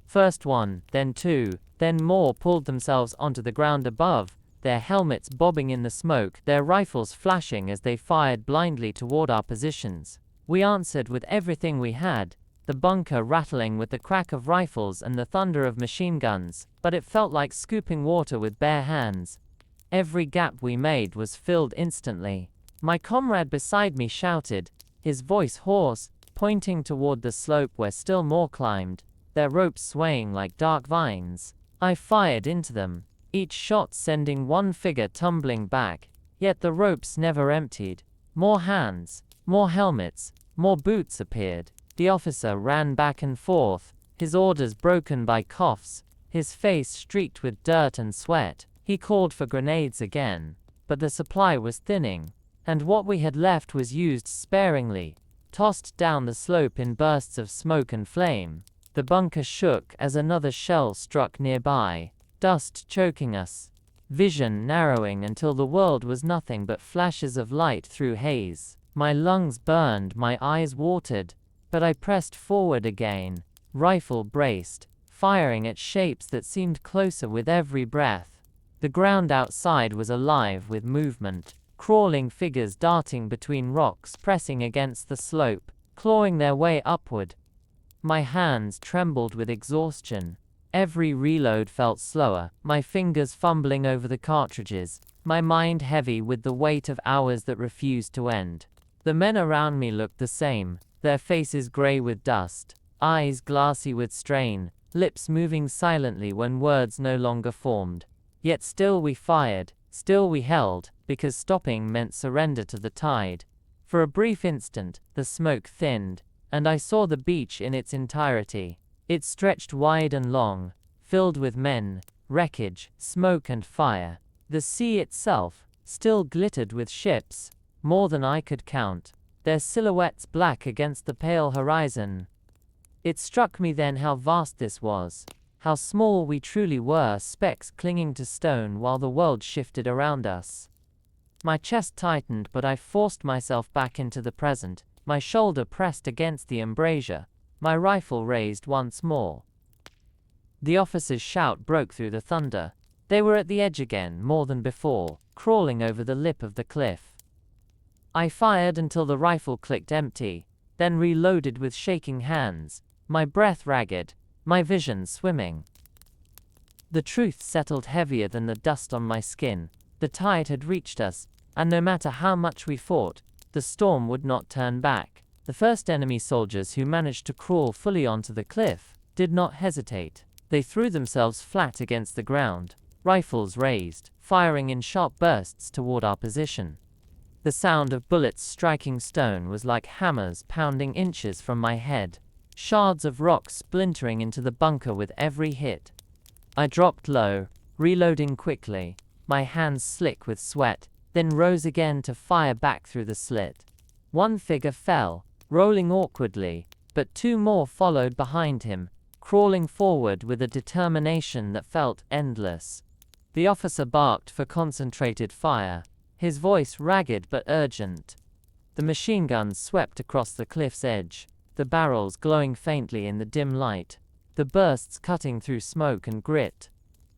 First one, then two, then more pulled themselves onto the ground above, their helmets bobbing in the smoke, their rifles flashing as they fired blindly toward our positions. We answered with everything we had, the bunker rattling with the crack of rifles and the thunder of machine guns, but it felt like scooping water with bare hands. Every gap we made was filled instantly. My comrade beside me shouted, his voice hoarse, pointing toward the slope where still more climbed, their ropes swaying like dark vines. I fired into them, each shot sending one figure tumbling back, yet the ropes never emptied. More hands, more helmets, more boots appeared. The officer ran back and forth, his orders broken by coughs, his face streaked with dirt and sweat. He called for grenades again, but the supply was thinning, and what we had left was used sparingly, tossed down the slope in bursts of smoke and flame. The bunker shook as another shell struck nearby, dust choking us, vision narrowing until the world was nothing but flashes of light through haze. My lungs burned, my eyes watered, but I pressed forward again, rifle braced, firing at shapes that seemed closer with every breath. The ground outside was alive with movement, crawling figures darting between rocks, pressing against the slope, clawing their way upward. My hands trembled with exhaustion. Every reload felt slower, my fingers fumbling over the cartridges, my mind heavy with the weight of hours that refused to end. The men around me looked the same, their faces gray with dust, eyes glassy with strain, lips moving silently when words no longer formed. Yet still we fired, still we held, because stopping meant surrender to the tide. For a brief instant, the smoke thinned, and I saw the beach in its entirety. It stretched wide and long, filled with men, wreckage, smoke and fire. The sea itself still glittered with ships, more than I could count, their silhouettes black against the pale horizon. It struck me then how vast this was, how small we truly were, specks clinging to stone while the world shifted around us. My chest tightened, but I forced myself back into the present, my shoulder pressed against the embrasure, my rifle raised once more. The officer's shout broke through the thunder. They were at the edge again, more than before, crawling over the lip of the cliff. I fired until the rifle clicked empty, then reloaded with shaking hands, my breath ragged, my vision swimming. The truth settled heavier than the dust on my skin. The tide had reached us, and no matter how much we fought, the storm would not turn back. The first enemy soldiers who managed to crawl fully onto the cliff did not hesitate. They threw themselves flat against the ground, rifles raised, firing in sharp bursts toward our position. The sound of bullets striking stone was like hammers pounding inches from my head, shards of rock splintering into the bunker with every hit. I dropped low, reloading quickly, my hands slick with sweat, then rose again to fire back through the slit. One figure fell, rolling awkwardly, but two more followed behind him, crawling forward with a determination that felt endless. The officer barked for concentrated fire, his voice ragged but urgent. The machine guns swept across the cliff's edge, the barrels glowing faintly in the dim light, the bursts cutting through smoke and grit.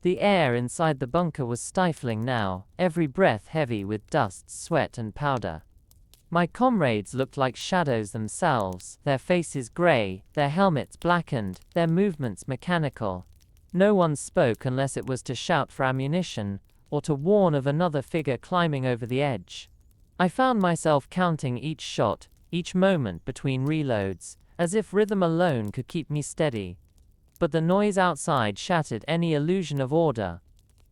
The air inside the bunker was stifling now, every breath heavy with dust, sweat and powder. My comrades looked like shadows themselves, their faces gray, their helmets blackened, their movements mechanical. No one spoke unless it was to shout for ammunition, or to warn of another figure climbing over the edge. I found myself counting each shot, each moment between reloads, as if rhythm alone could keep me steady. but the noise outside shattered any illusion of order.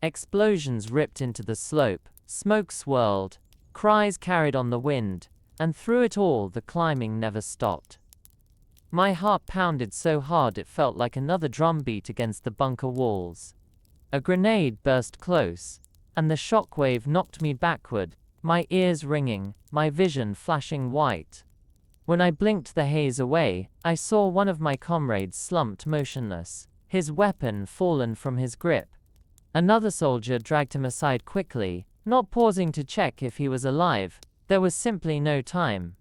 Explosions ripped into the slope, smoke swirled, cries carried on the wind, and through it all the climbing never stopped. My heart pounded so hard it felt like another drumbeat against the bunker walls. A grenade burst close, and the shockwave knocked me backward, my ears ringing, my vision flashing white. When I blinked the haze away, I saw one of my comrades slumped motionless, his weapon fallen from his grip. Another soldier dragged him aside quickly, not pausing to check if he was alive. There was simply no time.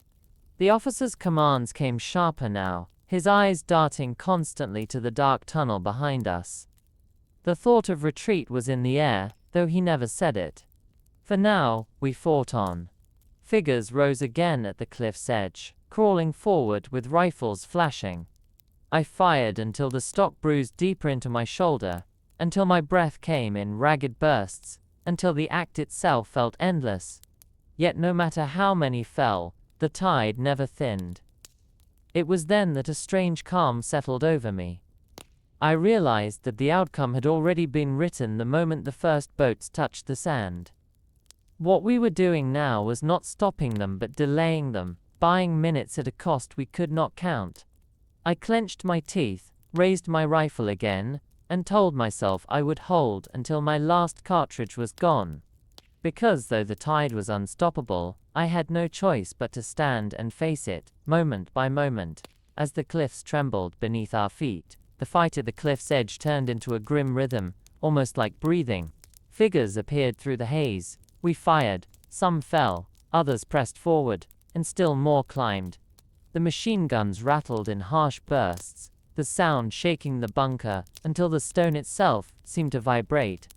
The officer's commands came sharper now, his eyes darting constantly to the dark tunnel behind us. The thought of retreat was in the air, though he never said it. For now, we fought on. Figures rose again at the cliff's edge, crawling forward with rifles flashing. I fired until the stock bruised deeper into my shoulder, until my breath came in ragged bursts, until the act itself felt endless. Yet no matter how many fell, the tide never thinned. It was then that a strange calm settled over me. I realized that the outcome had already been written the moment the first boats touched the sand. What we were doing now was not stopping them but delaying them, buying minutes at a cost we could not count. I clenched my teeth, raised my rifle again, and told myself I would hold until my last cartridge was gone. Because though the tide was unstoppable, I had no choice but to stand and face it, moment by moment. As the cliffs trembled beneath our feet, the fight at the cliff's edge turned into a grim rhythm, almost like breathing. Figures appeared through the haze. We fired, some fell, others pressed forward, and still more climbed. The machine guns rattled in harsh bursts, the sound shaking the bunker until the stone itself seemed to vibrate.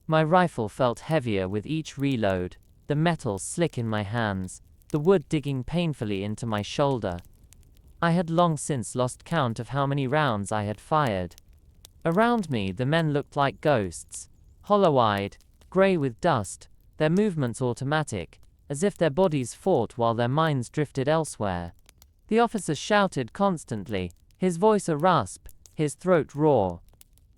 My rifle felt heavier with each reload, the metal slick in my hands, the wood digging painfully into my shoulder. I had long since lost count of how many rounds I had fired. Around me the men looked like ghosts, hollow-eyed, grey with dust, their movements automatic, as if their bodies fought while their minds drifted elsewhere. The officer shouted constantly, his voice a rasp, his throat raw.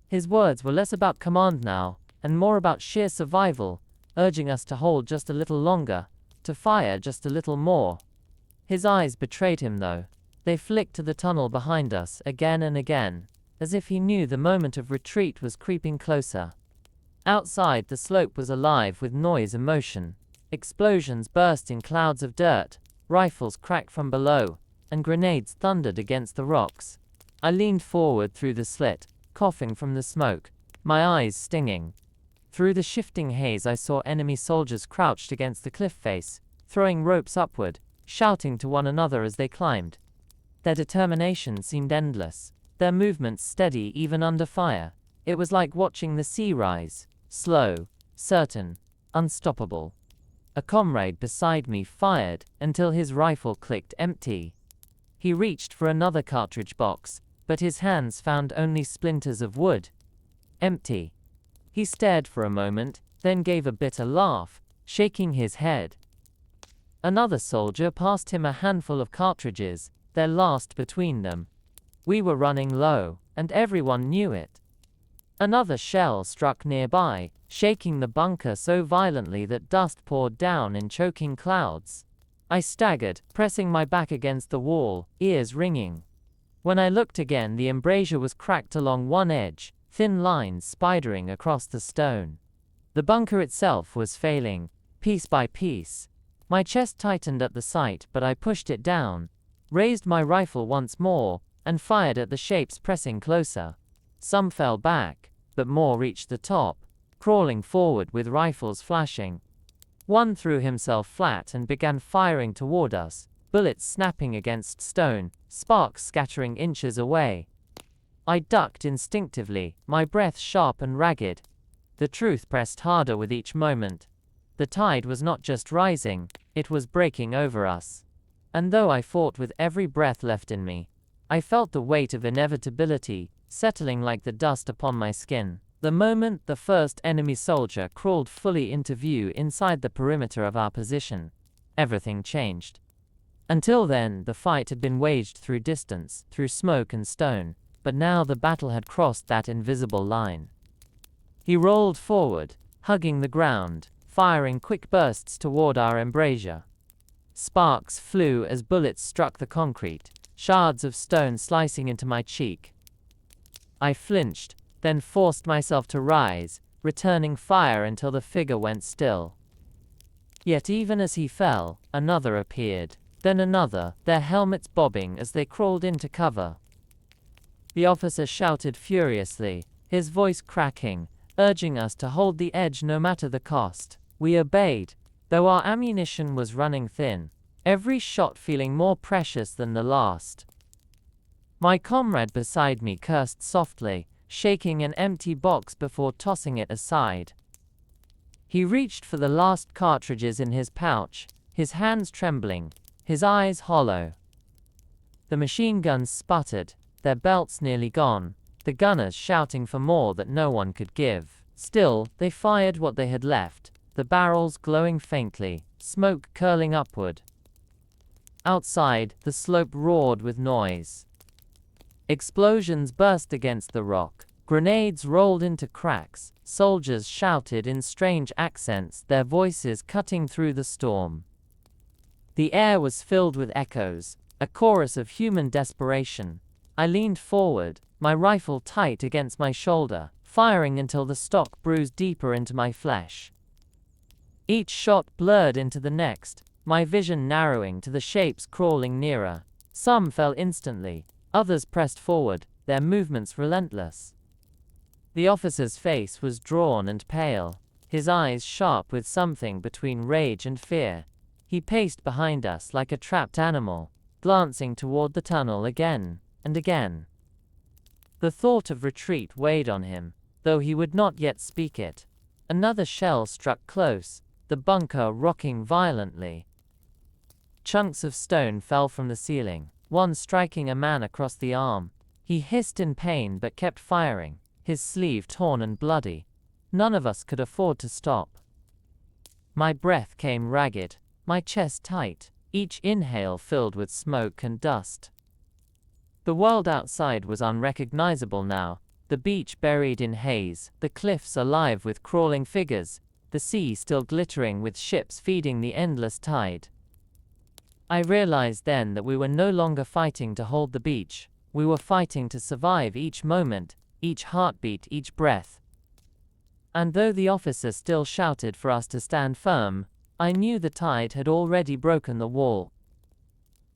His words were less about command now, and more about sheer survival, urging us to hold just a little longer, to fire just a little more. His eyes betrayed him though. They flicked to the tunnel behind us again and again, as if he knew the moment of retreat was creeping closer. Outside the slope was alive with noise and motion. Explosions burst in clouds of dirt, rifles cracked from below, and grenades thundered against the rocks. I leaned forward through the slit, coughing from the smoke, my eyes stinging. Through the shifting haze I saw enemy soldiers crouched against the cliff face, throwing ropes upward, shouting to one another as they climbed. Their determination seemed endless, their movements steady even under fire. It was like watching the sea rise, slow, certain, unstoppable. A comrade beside me fired until his rifle clicked empty. He reached for another cartridge box, but his hands found only splinters of wood. Empty. He stared for a moment, then gave a bitter laugh, shaking his head. Another soldier passed him a handful of cartridges, their last between them. We were running low, and everyone knew it. Another shell struck nearby, shaking the bunker so violently that dust poured down in choking clouds. I staggered, pressing my back against the wall, ears ringing. When I looked again, the embrasure was cracked along one edge, thin lines spidering across the stone. The bunker itself was failing, piece by piece. My chest tightened at the sight, but I pushed it down, raised my rifle once more, and fired at the shapes pressing closer. Some fell back, but more reached the top, crawling forward with rifles flashing. One threw himself flat and began firing toward us, bullets snapping against stone, sparks scattering inches away. I ducked instinctively, my breath sharp and ragged. The truth pressed harder with each moment. The tide was not just rising, it was breaking over us. And though I fought with every breath left in me, I felt the weight of inevitability settling like the dust upon my skin. The moment the first enemy soldier crawled fully into view inside the perimeter of our position, everything changed. Until then, the fight had been waged through distance, through smoke and stone, but now the battle had crossed that invisible line. He rolled forward, hugging the ground, firing quick bursts toward our embrasure. Sparks flew as bullets struck the concrete, shards of stone slicing into my cheek. I flinched, then forced myself to rise, returning fire until the figure went still. Yet even as he fell, another appeared, then another, their helmets bobbing as they crawled into cover. The officer shouted furiously, his voice cracking, urging us to hold the edge no matter the cost. We obeyed, though our ammunition was running thin, every shot feeling more precious than the last. My comrade beside me cursed softly, shaking an empty box before tossing it aside. He reached for the last cartridges in his pouch, his hands trembling, his eyes hollow. The machine guns sputtered, their belts nearly gone, the gunners shouting for more that no one could give. Still, they fired what they had left, the barrels glowing faintly, smoke curling upward. Outside, the slope roared with noise. Explosions burst against the rock. Grenades rolled into cracks. Soldiers shouted in strange accents, their voices cutting through the storm. The air was filled with echoes, a chorus of human desperation. I leaned forward, my rifle tight against my shoulder, firing until the stock bruised deeper into my flesh. Each shot blurred into the next, my vision narrowing to the shapes crawling nearer. Some fell instantly, others pressed forward, their movements relentless. The officer's face was drawn and pale, his eyes sharp with something between rage and fear. He paced behind us like a trapped animal, glancing toward the tunnel again and again. The thought of retreat weighed on him, though he would not yet speak it. Another shell struck close, the bunker rocking violently. Chunks of stone fell from the ceiling, one striking a man across the arm. He hissed in pain but kept firing, his sleeve torn and bloody. None of us could afford to stop. My breath came ragged, my chest tight, each inhale filled with smoke and dust. The world outside was unrecognizable now, the beach buried in haze, the cliffs alive with crawling figures, the sea still glittering with ships feeding the endless tide. I realized then that we were no longer fighting to hold the beach, we were fighting to survive each moment, each heartbeat, each breath. And though the officer still shouted for us to stand firm, I knew the tide had already broken the wall.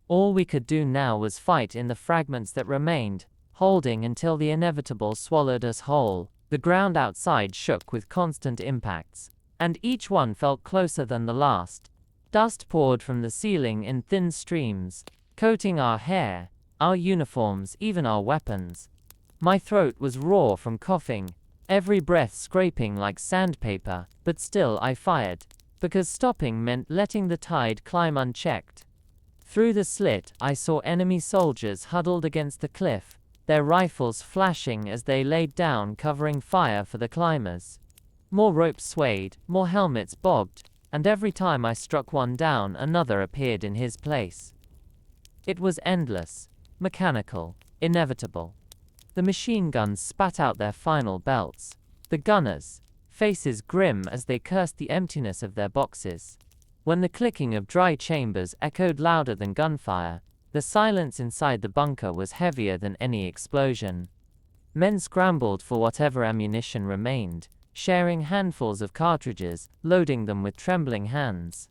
All we could do now was fight in the fragments that remained, holding until the inevitable swallowed us whole. The ground outside shook with constant impacts, and each one felt closer than the last. Dust poured from the ceiling in thin streams, coating our hair, our uniforms, even our weapons. My throat was raw from coughing, every breath scraping like sandpaper, but still I fired, because stopping meant letting the tide climb unchecked. Through the slit, I saw enemy soldiers huddled against the cliff, their rifles flashing as they laid down, covering fire for the climbers. More ropes swayed, more helmets bobbed, and every time I struck one down, another appeared in his place. It was endless, mechanical, inevitable. The machine guns spat out their final belts. The gunners, faces grim as they cursed the emptiness of their boxes. When the clicking of dry chambers echoed louder than gunfire, the silence inside the bunker was heavier than any explosion. Men scrambled for whatever ammunition remained, sharing handfuls of cartridges, loading them with trembling hands.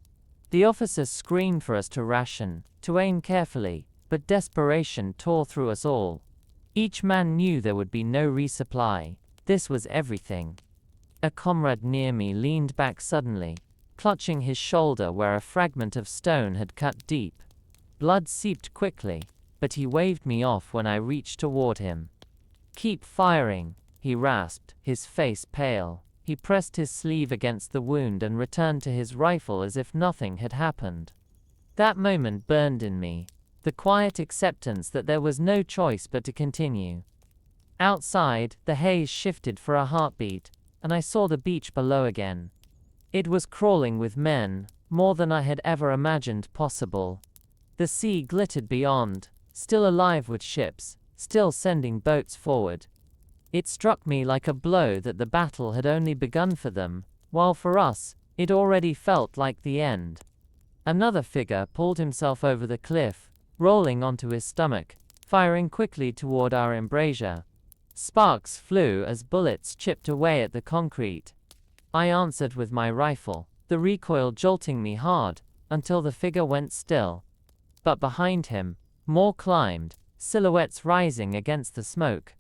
The officers screamed for us to ration, to aim carefully, but desperation tore through us all. Each man knew there would be no resupply. This was everything. A comrade near me leaned back suddenly, clutching his shoulder where a fragment of stone had cut deep. Blood seeped quickly, but he waved me off when I reached toward him. "Keep firing," he rasped, his face pale. He pressed his sleeve against the wound and returned to his rifle as if nothing had happened. That moment burned in me, the quiet acceptance that there was no choice but to continue. Outside, the haze shifted for a heartbeat, and I saw the beach below again. It was crawling with men, more than I had ever imagined possible. The sea glittered beyond, still alive with ships, still sending boats forward. It struck me like a blow that the battle had only begun for them, while for us, it already felt like the end. Another figure pulled himself over the cliff, rolling onto his stomach, firing quickly toward our embrasure. Sparks flew as bullets chipped away at the concrete. I answered with my rifle, the recoil jolting me hard, until the figure went still. But behind him, more climbed, silhouettes rising against the smoke.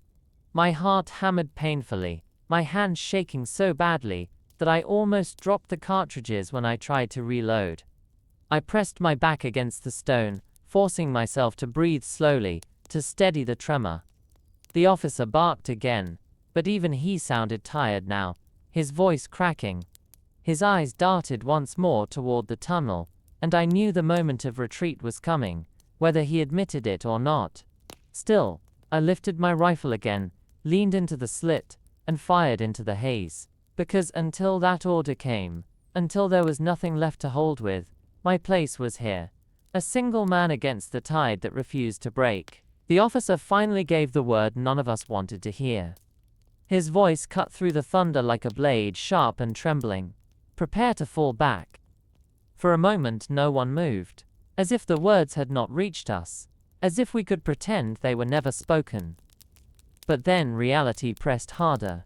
My heart hammered painfully, my hands shaking so badly that I almost dropped the cartridges when I tried to reload. I pressed my back against the stone, forcing myself to breathe slowly, to steady the tremor. The officer barked again, but even he sounded tired now, his voice cracking. His eyes darted once more toward the tunnel, and I knew the moment of retreat was coming, whether he admitted it or not. Still, I lifted my rifle again, leaned into the slit, and fired into the haze. Because until that order came, until there was nothing left to hold with, my place was here, a single man against the tide that refused to break. The officer finally gave the word none of us wanted to hear. His voice cut through the thunder like a blade, sharp and trembling. Prepare to fall back. For a moment no one moved, as if the words had not reached us, as if we could pretend they were never spoken. But then reality pressed harder.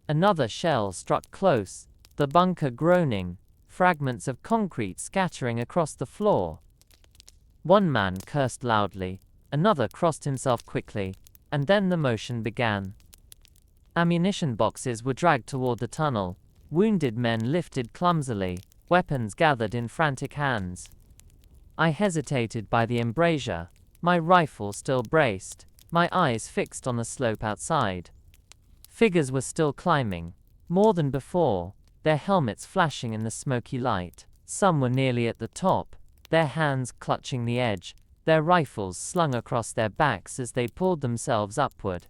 Another shell struck close, the bunker groaning, fragments of concrete scattering across the floor. One man cursed loudly, another crossed himself quickly, and then the motion began. Ammunition boxes were dragged toward the tunnel, wounded men lifted clumsily, weapons gathered in frantic hands. I hesitated by the embrasure, my rifle still braced, my eyes fixed on the slope outside. Figures were still climbing, more than before, their helmets flashing in the smoky light. Some were nearly at the top, their hands clutching the edge, their rifles slung across their backs as they pulled themselves upward.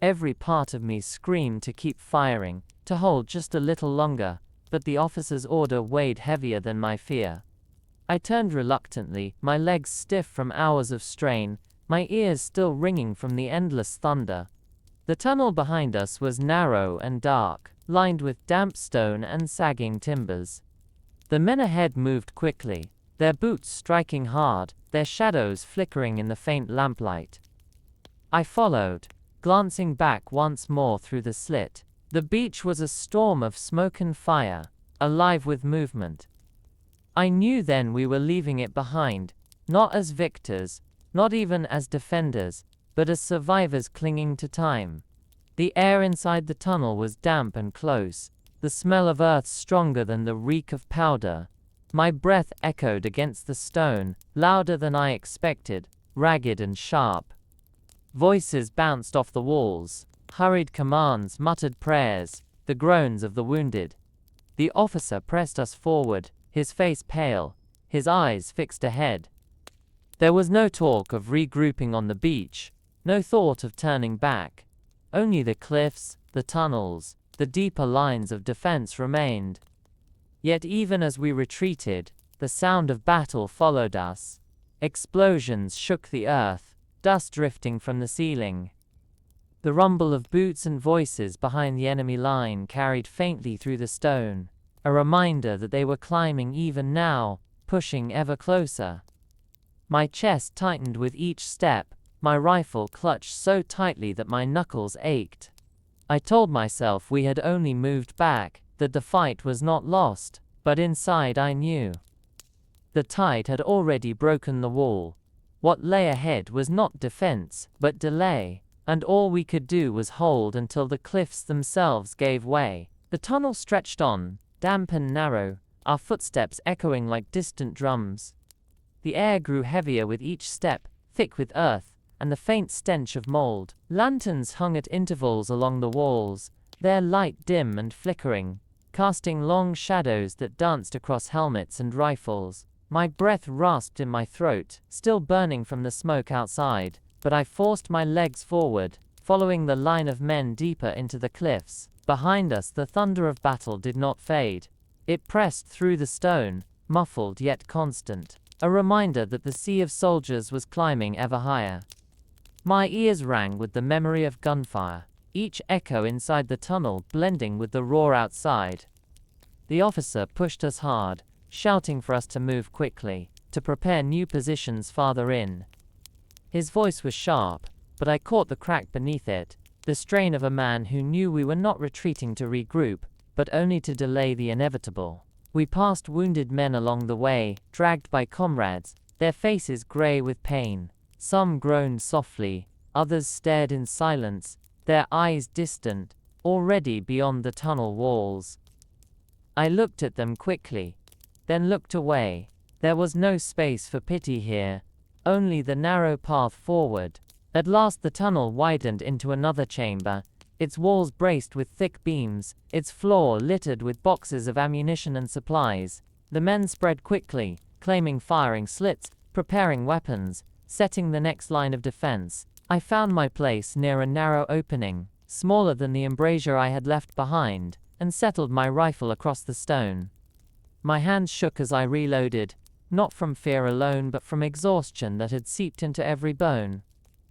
Every part of me screamed to keep firing, to hold just a little longer, but the officer's order weighed heavier than my fear. I turned reluctantly, my legs stiff from hours of strain, my ears still ringing from the endless thunder. The tunnel behind us was narrow and dark, lined with damp stone and sagging timbers. The men ahead moved quickly, their boots striking hard, their shadows flickering in the faint lamplight. I followed, glancing back once more through the slit. The beach was a storm of smoke and fire, alive with movement. I knew then we were leaving it behind, not as victors, not even as defenders, but as survivors clinging to time. The air inside the tunnel was damp and close, the smell of earth stronger than the reek of powder. My breath echoed against the stone, louder than I expected, ragged and sharp. Voices bounced off the walls, hurried commands, muttered prayers, the groans of the wounded. The officer pressed us forward, his face pale, his eyes fixed ahead. There was no talk of regrouping on the beach, no thought of turning back. Only the cliffs, the tunnels, the deeper lines of defense remained. Yet even as we retreated, the sound of battle followed us. Explosions shook the earth, dust drifting from the ceiling. The rumble of boots and voices behind the enemy line carried faintly through the stone, a reminder that they were climbing even now, pushing ever closer. My chest tightened with each step, my rifle clutched so tightly that my knuckles ached. I told myself we had only moved back, that the fight was not lost, but inside I knew. The tide had already broken the wall. What lay ahead was not defense, but delay, and all we could do was hold until the cliffs themselves gave way. The tunnel stretched on, damp and narrow, our footsteps echoing like distant drums. The air grew heavier with each step, thick with earth, and the faint stench of mold. Lanterns hung at intervals along the walls, their light dim and flickering, casting long shadows that danced across helmets and rifles. My breath rasped in my throat, still burning from the smoke outside, but I forced my legs forward, following the line of men deeper into the cliffs. Behind us the thunder of battle did not fade. It pressed through the stone, muffled yet constant, a reminder that the sea of soldiers was climbing ever higher. My ears rang with the memory of gunfire, each echo inside the tunnel blending with the roar outside. The officer pushed us hard, shouting for us to move quickly, to prepare new positions farther in. His voice was sharp, but I caught the crack beneath it, the strain of a man who knew we were not retreating to regroup, but only to delay the inevitable. We passed wounded men along the way, dragged by comrades, their faces gray with pain. Some groaned softly, others stared in silence, their eyes distant, already beyond the tunnel walls. I looked at them quickly, then looked away. There was no space for pity here, only the narrow path forward. At last the tunnel widened into another chamber, its walls braced with thick beams, its floor littered with boxes of ammunition and supplies. The men spread quickly, claiming firing slits, preparing weapons, setting the next line of defense. I found my place near a narrow opening, smaller than the embrasure I had left behind, and settled my rifle across the stone. My hands shook as I reloaded, not from fear alone but from exhaustion that had seeped into every bone.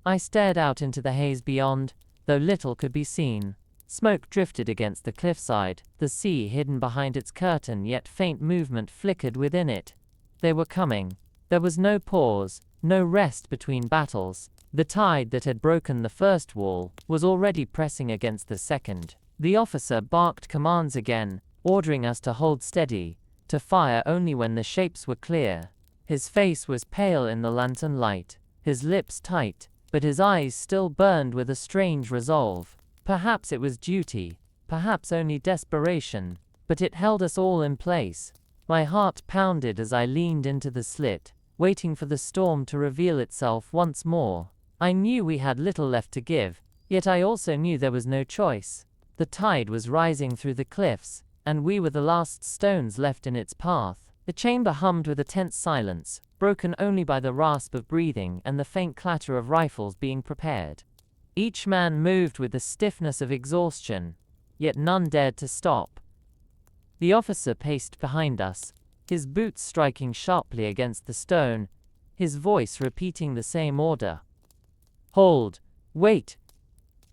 I stared out into the haze beyond, though little could be seen. Smoke drifted against the cliffside, the sea hidden behind its curtain, yet faint movement flickered within it. They were coming. There was no pause, no rest between battles. The tide that had broken the first wall was already pressing against the second. The officer barked commands again, ordering us to hold steady, to fire only when the shapes were clear. His face was pale in the lantern light, his lips tight, but his eyes still burned with a strange resolve. Perhaps it was duty, perhaps only desperation, but it held us all in place. My heart pounded as I leaned into the slit, waiting for the storm to reveal itself once more. I knew we had little left to give, yet I also knew there was no choice. The tide was rising through the cliffs, and we were the last stones left in its path. The chamber hummed with a tense silence, broken only by the rasp of breathing and the faint clatter of rifles being prepared. Each man moved with the stiffness of exhaustion, yet none dared to stop. The officer paced behind us, his boots striking sharply against the stone, his voice repeating the same order. "Hold! Wait!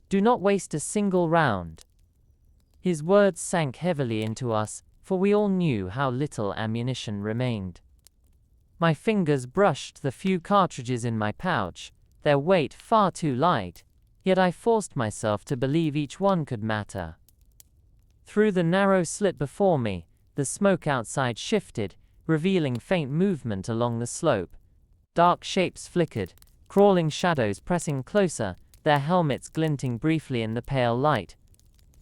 Do not waste a single round!" His words sank heavily into us, for we all knew how little ammunition remained. My fingers brushed the few cartridges in my pouch, their weight far too light, yet I forced myself to believe each one could matter. Through the narrow slit before me, the smoke outside shifted, revealing faint movement along the slope. Dark shapes flickered, crawling shadows pressing closer, their helmets glinting briefly in the pale light.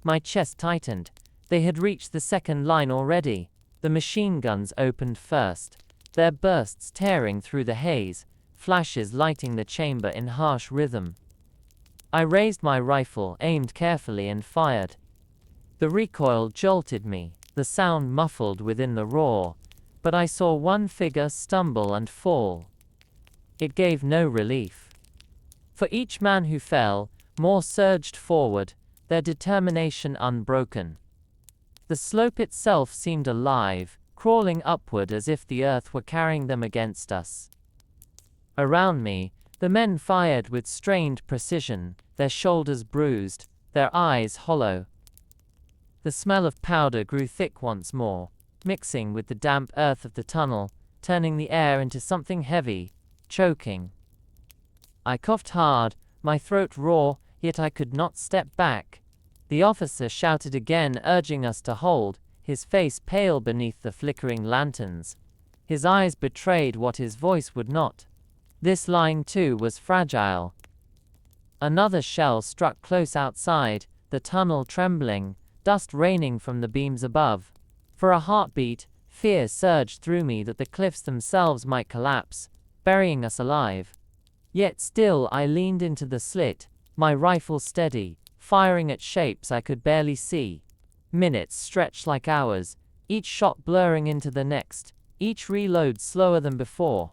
My chest tightened. They had reached the second line already. The machine guns opened first, their bursts tearing through the haze, flashes lighting the chamber in harsh rhythm. I raised my rifle, aimed carefully, and fired. The recoil jolted me, the sound muffled within the roar, but I saw one figure stumble and fall. It gave no relief. For each man who fell, more surged forward, their determination unbroken. The slope itself seemed alive, crawling upward as if the earth were carrying them against us. Around me, the men fired with strained precision, their shoulders bruised, their eyes hollow. The smell of powder grew thick once more, mixing with the damp earth of the tunnel, turning the air into something heavy, choking. I coughed hard, my throat raw, yet I could not step back. The officer shouted again, urging us to hold, his face pale beneath the flickering lanterns. His eyes betrayed what his voice would not. This line too was fragile. Another shell struck close outside, the tunnel trembling, dust raining from the beams above. For a heartbeat, fear surged through me that the cliffs themselves might collapse, burying us alive. Yet still I leaned into the slit, my rifle steady, firing at shapes I could barely see. Minutes stretched like hours, each shot blurring into the next, each reload slower than before.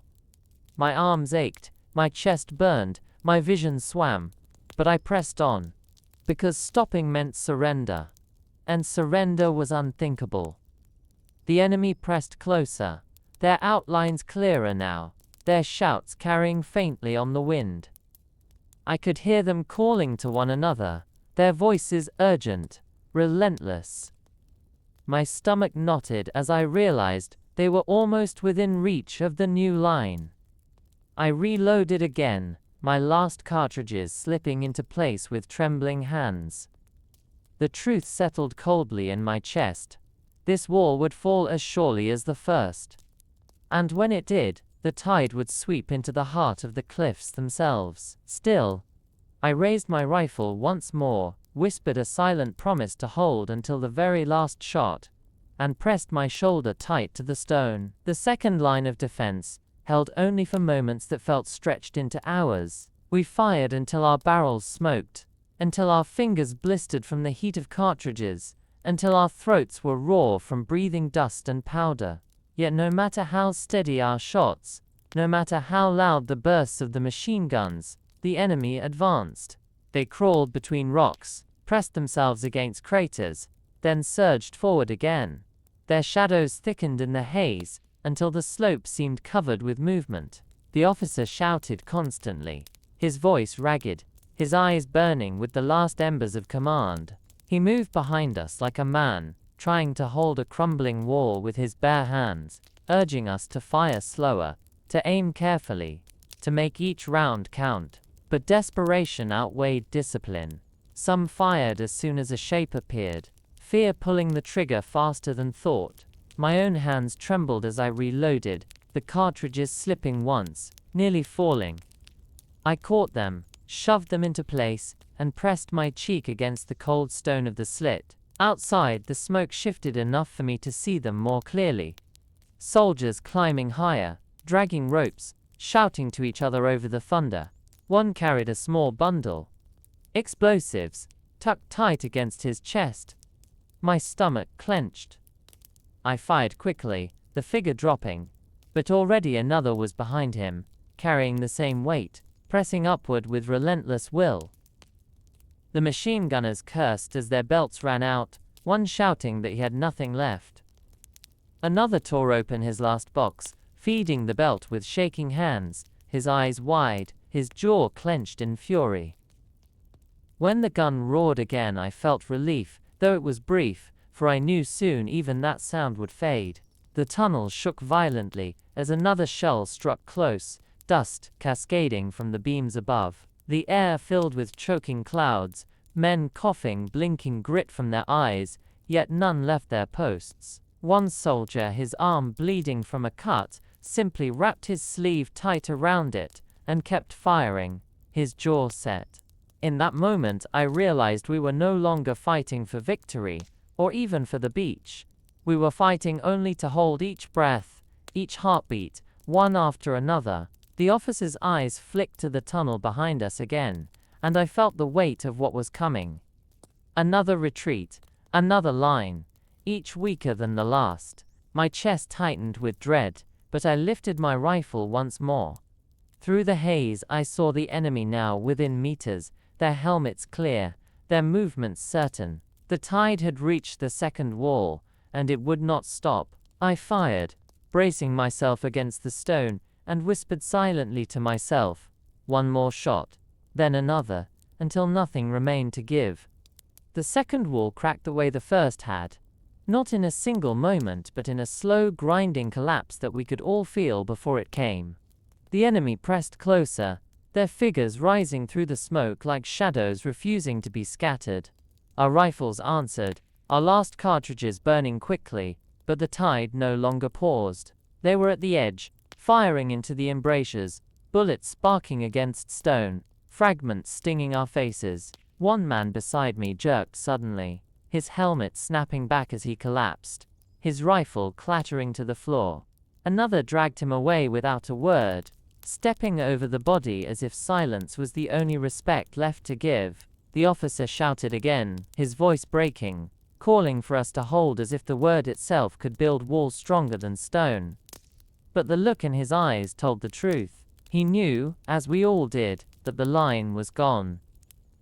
My arms ached, my chest burned, my vision swam, but I pressed on, because stopping meant surrender, and surrender was unthinkable. The enemy pressed closer, their outlines clearer now, their shouts carrying faintly on the wind. I could hear them calling to one another, their voices urgent, relentless. My stomach knotted as I realized they were almost within reach of the new line. I reloaded again, my last cartridges slipping into place with trembling hands. The truth settled coldly in my chest. This wall would fall as surely as the first. And when it did, the tide would sweep into the heart of the cliffs themselves. Still, I raised my rifle once more, whispered a silent promise to hold until the very last shot, and pressed my shoulder tight to the stone. The second line of defense held only for moments that felt stretched into hours. We fired until our barrels smoked, until our fingers blistered from the heat of cartridges, until our throats were raw from breathing dust and powder. Yet no matter how steady our shots, no matter how loud the bursts of the machine guns, the enemy advanced. They crawled between rocks, pressed themselves against craters, then surged forward again. Their shadows thickened in the haze, until the slope seemed covered with movement. The officer shouted constantly, his voice ragged, his eyes burning with the last embers of command. He moved behind us like a man, trying to hold a crumbling wall with his bare hands, urging us to fire slower, to aim carefully, to make each round count. But desperation outweighed discipline. Some fired as soon as a shape appeared, fear pulling the trigger faster than thought. My own hands trembled as I reloaded, the cartridges slipping once, nearly falling. I caught them, shoved them into place, and pressed my cheek against the cold stone of the slit. Outside, the smoke shifted enough for me to see them more clearly. Soldiers climbing higher, dragging ropes, shouting to each other over the thunder. One carried a small bundle. Explosives, tucked tight against his chest. My stomach clenched. I fired quickly, the figure dropping, but already another was behind him, carrying the same weight, pressing upward with relentless will. The machine gunners cursed as their belts ran out, one shouting that he had nothing left. Another tore open his last box, feeding the belt with shaking hands, his eyes wide, his jaw clenched in fury. When the gun roared again, I felt relief, though it was brief, for I knew soon even that sound would fade. The tunnel shook violently as another shell struck close, dust cascading from the beams above. The air filled with choking clouds, men coughing, blinking grit from their eyes, yet none left their posts. One soldier, his arm bleeding from a cut, simply wrapped his sleeve tight around it and kept firing, his jaw set. In that moment I realized we were no longer fighting for victory, or even for the beach. We were fighting only to hold each breath, each heartbeat, one after another. The officer's eyes flicked to the tunnel behind us again, and I felt the weight of what was coming. Another retreat, another line, each weaker than the last. My chest tightened with dread, but I lifted my rifle once more. Through the haze I saw the enemy now within meters, their helmets clear, their movements certain. The tide had reached the second wall, and it would not stop. I fired, bracing myself against the stone, and whispered silently to myself, one more shot, then another, until nothing remained to give. The second wall cracked the way the first had, not in a single moment but in a slow grinding collapse that we could all feel before it came. The enemy pressed closer, their figures rising through the smoke like shadows refusing to be scattered. Our rifles answered, our last cartridges burning quickly, but the tide no longer paused. They were at the edge, firing into the embrasures, bullets sparking against stone, fragments stinging our faces. One man beside me jerked suddenly, his helmet snapping back as he collapsed, his rifle clattering to the floor. Another dragged him away without a word, stepping over the body as if silence was the only respect left to give. The officer shouted again, his voice breaking, calling for us to hold as if the word itself could build walls stronger than stone. But the look in his eyes told the truth. He knew, as we all did, that the line was gone.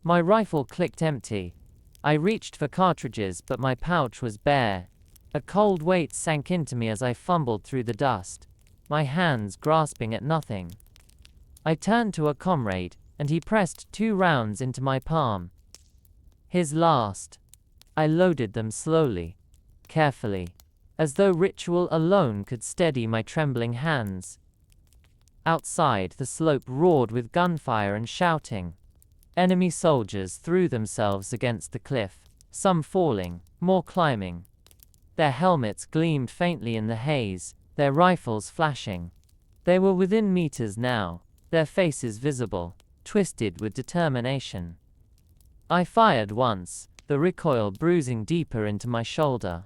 My rifle clicked empty. I reached for cartridges, but my pouch was bare. A cold weight sank into me as I fumbled through the dust, my hands grasping at nothing. I turned to a comrade, and he pressed 2 rounds into my palm. His last. I loaded them slowly, carefully, as though ritual alone could steady my trembling hands. Outside, the slope roared with gunfire and shouting. Enemy soldiers threw themselves against the cliff, some falling, more climbing. Their helmets gleamed faintly in the haze, their rifles flashing. They were within meters now, their faces visible, twisted with determination. I fired once, the recoil bruising deeper into my shoulder.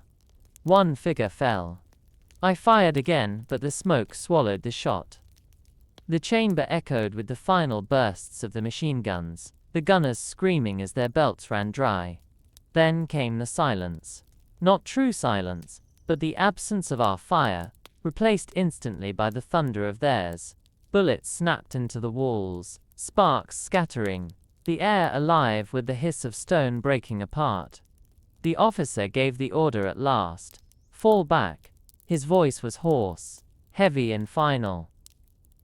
One figure fell. I fired again, but the smoke swallowed the shot. The chamber echoed with the final bursts of the machine guns, the gunners screaming as their belts ran dry. Then came the silence. Not true silence, but the absence of our fire, replaced instantly by the thunder of theirs. Bullets snapped into the walls, sparks scattering, the air alive with the hiss of stone breaking apart. The officer gave the order at last. Fall back. His voice was hoarse, heavy and final.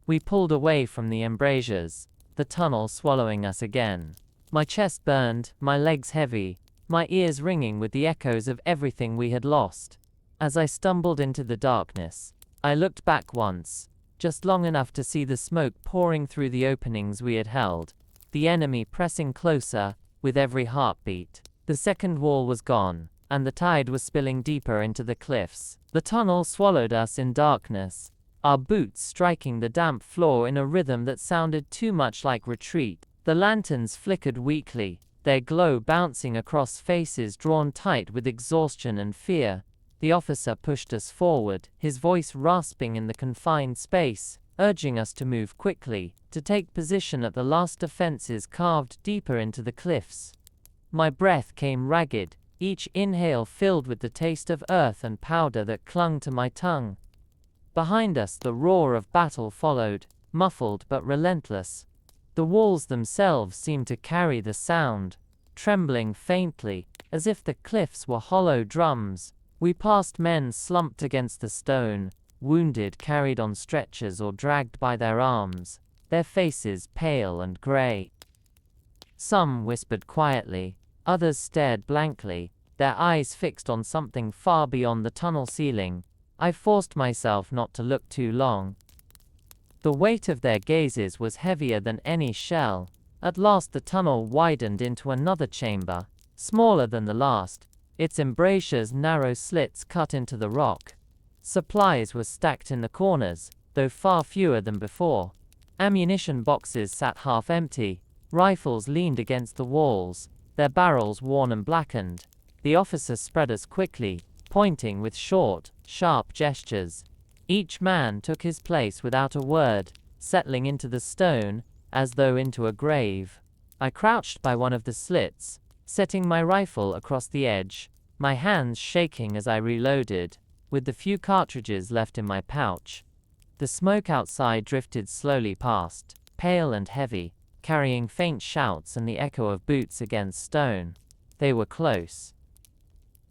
We pulled away from the embrasures, the tunnel swallowing us again. My chest burned, my legs heavy, my ears ringing with the echoes of everything we had lost. As I stumbled into the darkness, I looked back once, just long enough to see the smoke pouring through the openings we had held, the enemy pressing closer with every heartbeat. The second wall was gone, and the tide was spilling deeper into the cliffs. The tunnel swallowed us in darkness, our boots striking the damp floor in a rhythm that sounded too much like retreat. The lanterns flickered weakly, their glow bouncing across faces drawn tight with exhaustion and fear. The officer pushed us forward, his voice rasping in the confined space, urging us to move quickly, to take position at the last defenses carved deeper into the cliffs. My breath came ragged, each inhale filled with the taste of earth and powder that clung to my tongue. Behind us the roar of battle followed, muffled but relentless. The walls themselves seemed to carry the sound, trembling faintly, as if the cliffs were hollow drums. We passed men slumped against the stone, wounded carried on stretchers or dragged by their arms, their faces pale and gray. Some whispered quietly, others stared blankly, their eyes fixed on something far beyond the tunnel ceiling. I forced myself not to look too long. The weight of their gazes was heavier than any shell. At last the tunnel widened into another chamber, smaller than the last, its embrasures narrow slits cut into the rock. Supplies were stacked in the corners, though far fewer than before. Ammunition boxes sat half empty, rifles leaned against the walls, their barrels worn and blackened. The officer spread us quickly, pointing with short, sharp gestures. Each man took his place without a word, settling into the stone, as though into a grave. I crouched by one of the slits, setting my rifle across the edge, my hands shaking as I reloaded, with the few cartridges left in my pouch. The smoke outside drifted slowly past, pale and heavy, carrying faint shouts and the echo of boots against stone. They were close.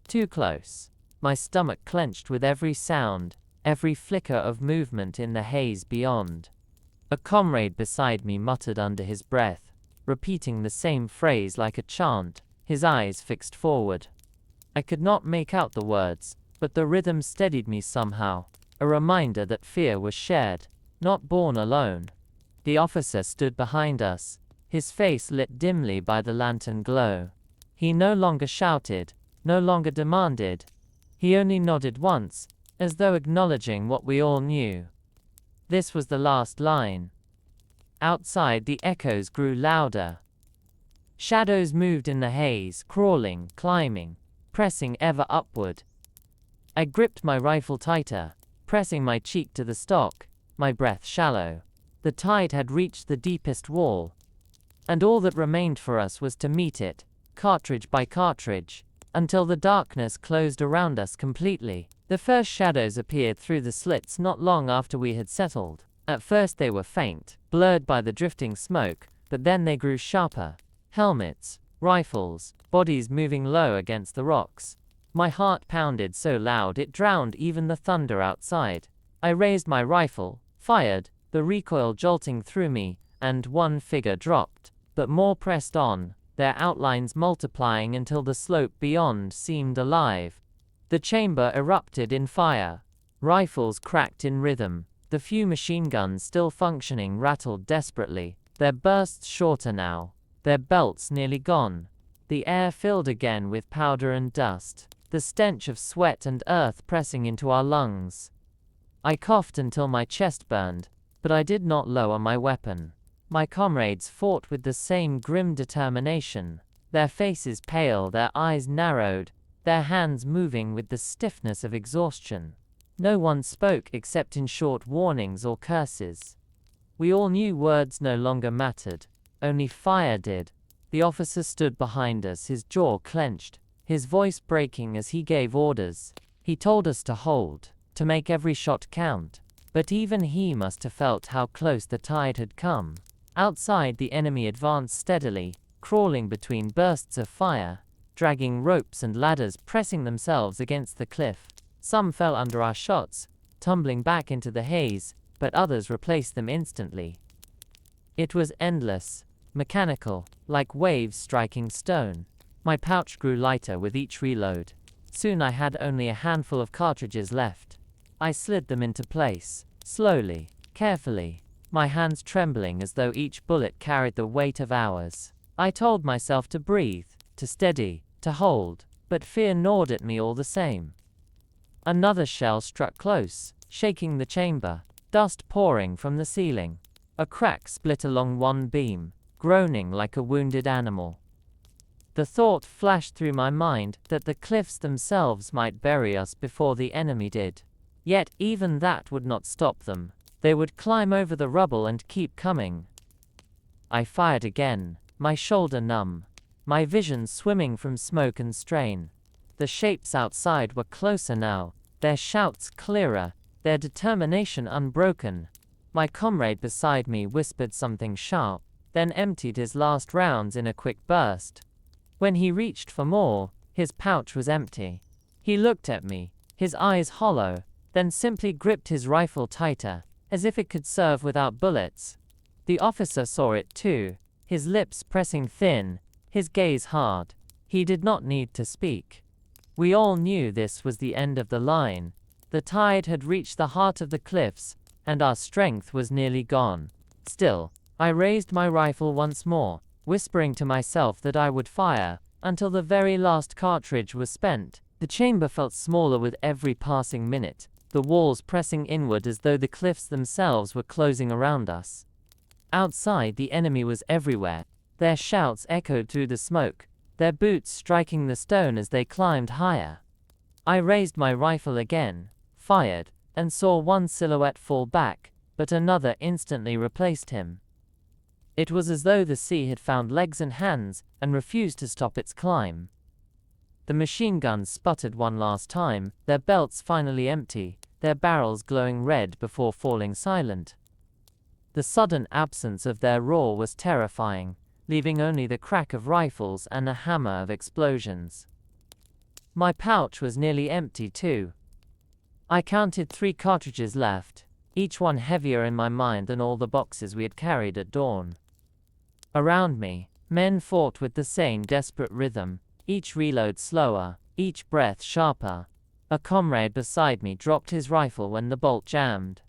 Too close. My stomach clenched with every sound, every flicker of movement in the haze beyond. A comrade beside me muttered under his breath, repeating the same phrase like a chant, his eyes fixed forward. I could not make out the words, but the rhythm steadied me somehow, a reminder that fear was shared, not borne alone. The officer stood behind us, his face lit dimly by the lantern glow. He no longer shouted, no longer demanded. He only nodded once, as though acknowledging what we all knew. This was the last line. Outside the echoes grew louder. Shadows moved in the haze, crawling, climbing, pressing ever upward. I gripped my rifle tighter, pressing my cheek to the stock, my breath shallow. The tide had reached the deepest wall, and all that remained for us was to meet it, cartridge by cartridge, until the darkness closed around us completely. The first shadows appeared through the slits not long after we had settled. At first they were faint, blurred by the drifting smoke, but then they grew sharper. Helmets, rifles, bodies moving low against the rocks. My heart pounded so loud it drowned even the thunder outside. I raised my rifle, fired, the recoil jolting through me, and one figure dropped, but more pressed on, their outlines multiplying until the slope beyond seemed alive. The chamber erupted in fire. Rifles cracked in rhythm. The few machine guns still functioning rattled desperately, their bursts shorter now, their belts nearly gone. The air filled again with powder and dust, the stench of sweat and earth pressing into our lungs. I coughed until my chest burned, but I did not lower my weapon. My comrades fought with the same grim determination, their faces pale, their eyes narrowed, their hands moving with the stiffness of exhaustion. No one spoke except in short warnings or curses. We all knew words no longer mattered, only fire did. The officer stood behind us, his jaw clenched, his voice breaking as he gave orders. He told us to hold, to make every shot count, but even he must have felt how close the tide had come. Outside, the enemy advanced steadily, crawling between bursts of fire, dragging ropes and ladders, pressing themselves against the cliff. Some fell under our shots, tumbling back into the haze, but others replaced them instantly. It was endless, mechanical, like waves striking stone. My pouch grew lighter with each reload. Soon I had only a handful of cartridges left. I slid them into place, slowly, carefully, my hands trembling as though each bullet carried the weight of hours. I told myself to breathe, to steady, to hold, but fear gnawed at me all the same. Another shell struck close, shaking the chamber, dust pouring from the ceiling. A crack split along one beam, groaning like a wounded animal. The thought flashed through my mind that the cliffs themselves might bury us before the enemy did. Yet even that would not stop them. They would climb over the rubble and keep coming. I fired again, my shoulder numb, my vision swimming from smoke and strain. The shapes outside were closer now, their shouts clearer, their determination unbroken. My comrade beside me whispered something sharp, then emptied his last rounds in a quick burst. When he reached for more, his pouch was empty. He looked at me, his eyes hollow, then simply gripped his rifle tighter, as if it could serve without bullets. The officer saw it too, his lips pressing thin, his gaze hard. He did not need to speak. We all knew this was the end of the line. The tide had reached the heart of the cliffs, and our strength was nearly gone. Still, I raised my rifle once more, whispering to myself that I would fire, until the very last cartridge was spent. The chamber felt smaller with every passing minute, the walls pressing inward as though the cliffs themselves were closing around us. Outside, the enemy was everywhere. Their shouts echoed through the smoke, their boots striking the stone as they climbed higher. I raised my rifle again, fired, and saw one silhouette fall back, but another instantly replaced him. It was as though the sea had found legs and hands, and refused to stop its climb. The machine guns sputtered one last time, their belts finally empty, their barrels glowing red before falling silent. The sudden absence of their roar was terrifying, leaving only the crack of rifles and a hammer of explosions. My pouch was nearly empty too. I counted 3 cartridges left, each one heavier in my mind than all the boxes we had carried at dawn. Around me, men fought with the same desperate rhythm, each reload slower, each breath sharper. A comrade beside me dropped his rifle when the bolt jammed.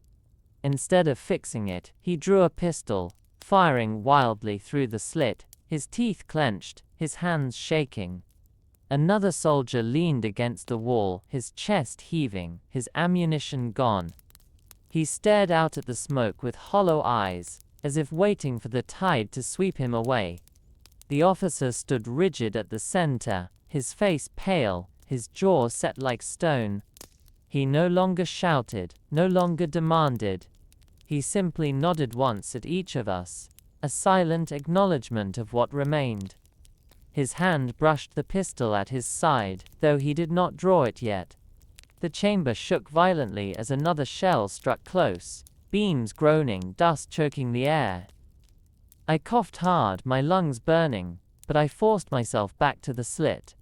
Instead of fixing it, he drew a pistol, firing wildly through the slit, his teeth clenched, his hands shaking. Another soldier leaned against the wall, his chest heaving, his ammunition gone. He stared out at the smoke with hollow eyes, as if waiting for the tide to sweep him away. The officer stood rigid at the center, his face pale, his jaw set like stone. He no longer shouted, no longer demanded. He simply nodded once at each of us, a silent acknowledgement of what remained. His hand brushed the pistol at his side, though he did not draw it yet. The chamber shook violently as another shell struck close, beams groaning, dust choking the air. I coughed hard, my lungs burning, but I forced myself back to the slit.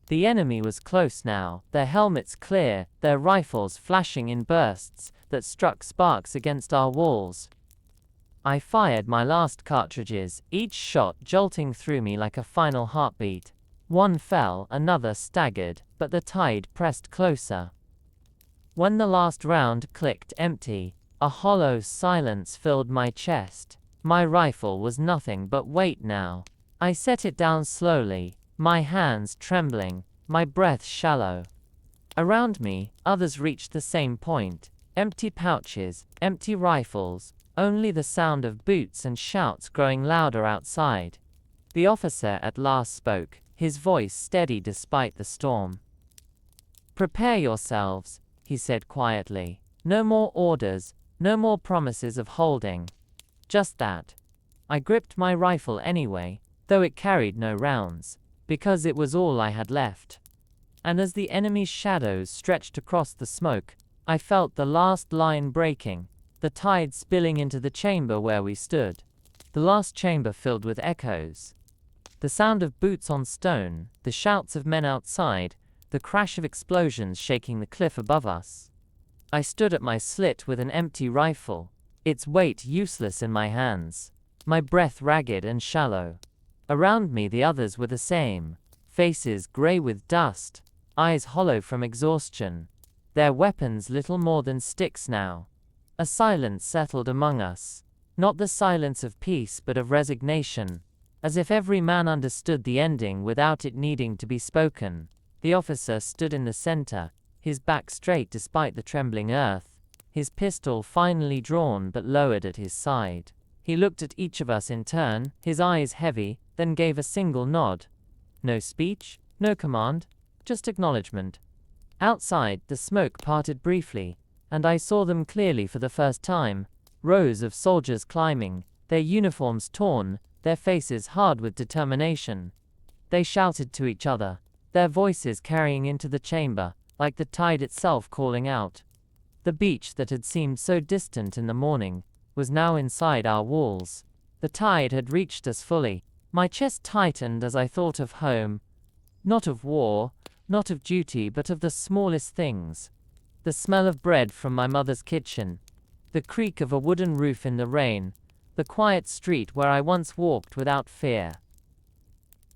The enemy was close now, their helmets clear, their rifles flashing in bursts that struck sparks against our walls. I fired my last cartridges, each shot jolting through me like a final heartbeat. One fell, another staggered, but the tide pressed closer. When the last round clicked empty, a hollow silence filled my chest. My rifle was nothing but weight now. I set it down slowly, my hands trembling, my breath shallow. Around me, others reached the same point. Empty pouches, empty rifles, only the sound of boots and shouts growing louder outside. The officer at last spoke, his voice steady despite the storm. "Prepare yourselves," he said quietly. "No more orders, no more promises of holding. Just that." I gripped my rifle anyway, though it carried no rounds, because it was all I had left. And as the enemy's shadows stretched across the smoke, I felt the last line breaking, the tide spilling into the chamber where we stood. The last chamber filled with echoes. The sound of boots on stone, the shouts of men outside, the crash of explosions shaking the cliff above us. I stood at my slit with an empty rifle, its weight useless in my hands, my breath ragged and shallow. Around me the others were the same, faces gray with dust, eyes hollow from exhaustion, their weapons little more than sticks now. A silence settled among us, not the silence of peace but of resignation, as if every man understood the ending without it needing to be spoken. The officer stood in the center, his back straight despite the trembling earth, his pistol finally drawn but lowered at his side. He looked at each of us in turn, his eyes heavy, then gave a single nod. No speech, no command, just acknowledgement. Outside, the smoke parted briefly, and I saw them clearly for the first time, rows of soldiers climbing, their uniforms torn, their faces hard with determination. They shouted to each other, their voices carrying into the chamber, like the tide itself calling out. The beach that had seemed so distant in the morning was now inside our walls. The tide had reached us fully. My chest tightened as I thought of home. Not of war, not of duty, but of the smallest things. The smell of bread from my mother's kitchen, the creak of a wooden roof in the rain, the quiet street where I once walked without fear.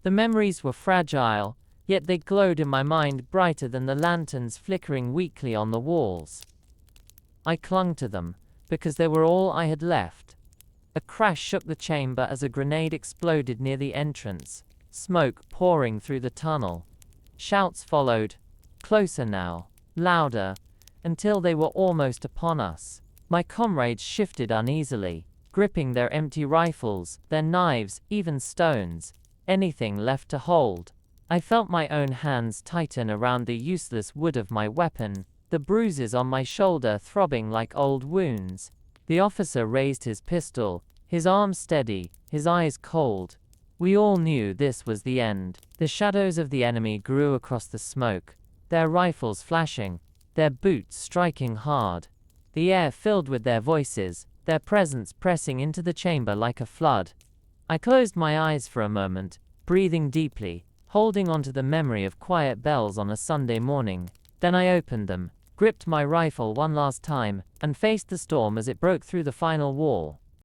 The memories were fragile, yet they glowed in my mind brighter than the lanterns flickering weakly on the walls. I clung to them, because they were all I had left. A crash shook the chamber as a grenade exploded near the entrance, smoke pouring through the tunnel. Shouts followed, closer now, louder, until they were almost upon us. My comrades shifted uneasily, gripping their empty rifles, their knives, even stones, anything left to hold. I felt my own hands tighten around the useless wood of my weapon, the bruises on my shoulder throbbing like old wounds. The officer raised his pistol, his arm steady, his eyes cold. We all knew this was the end. The shadows of the enemy grew across the smoke, their rifles flashing, their boots striking hard. The air filled with their voices, their presence pressing into the chamber like a flood. I closed my eyes for a moment, breathing deeply, holding on to the memory of quiet bells on a Sunday morning. Then I opened them, gripped my rifle one last time, and faced the storm as it broke through the final wall.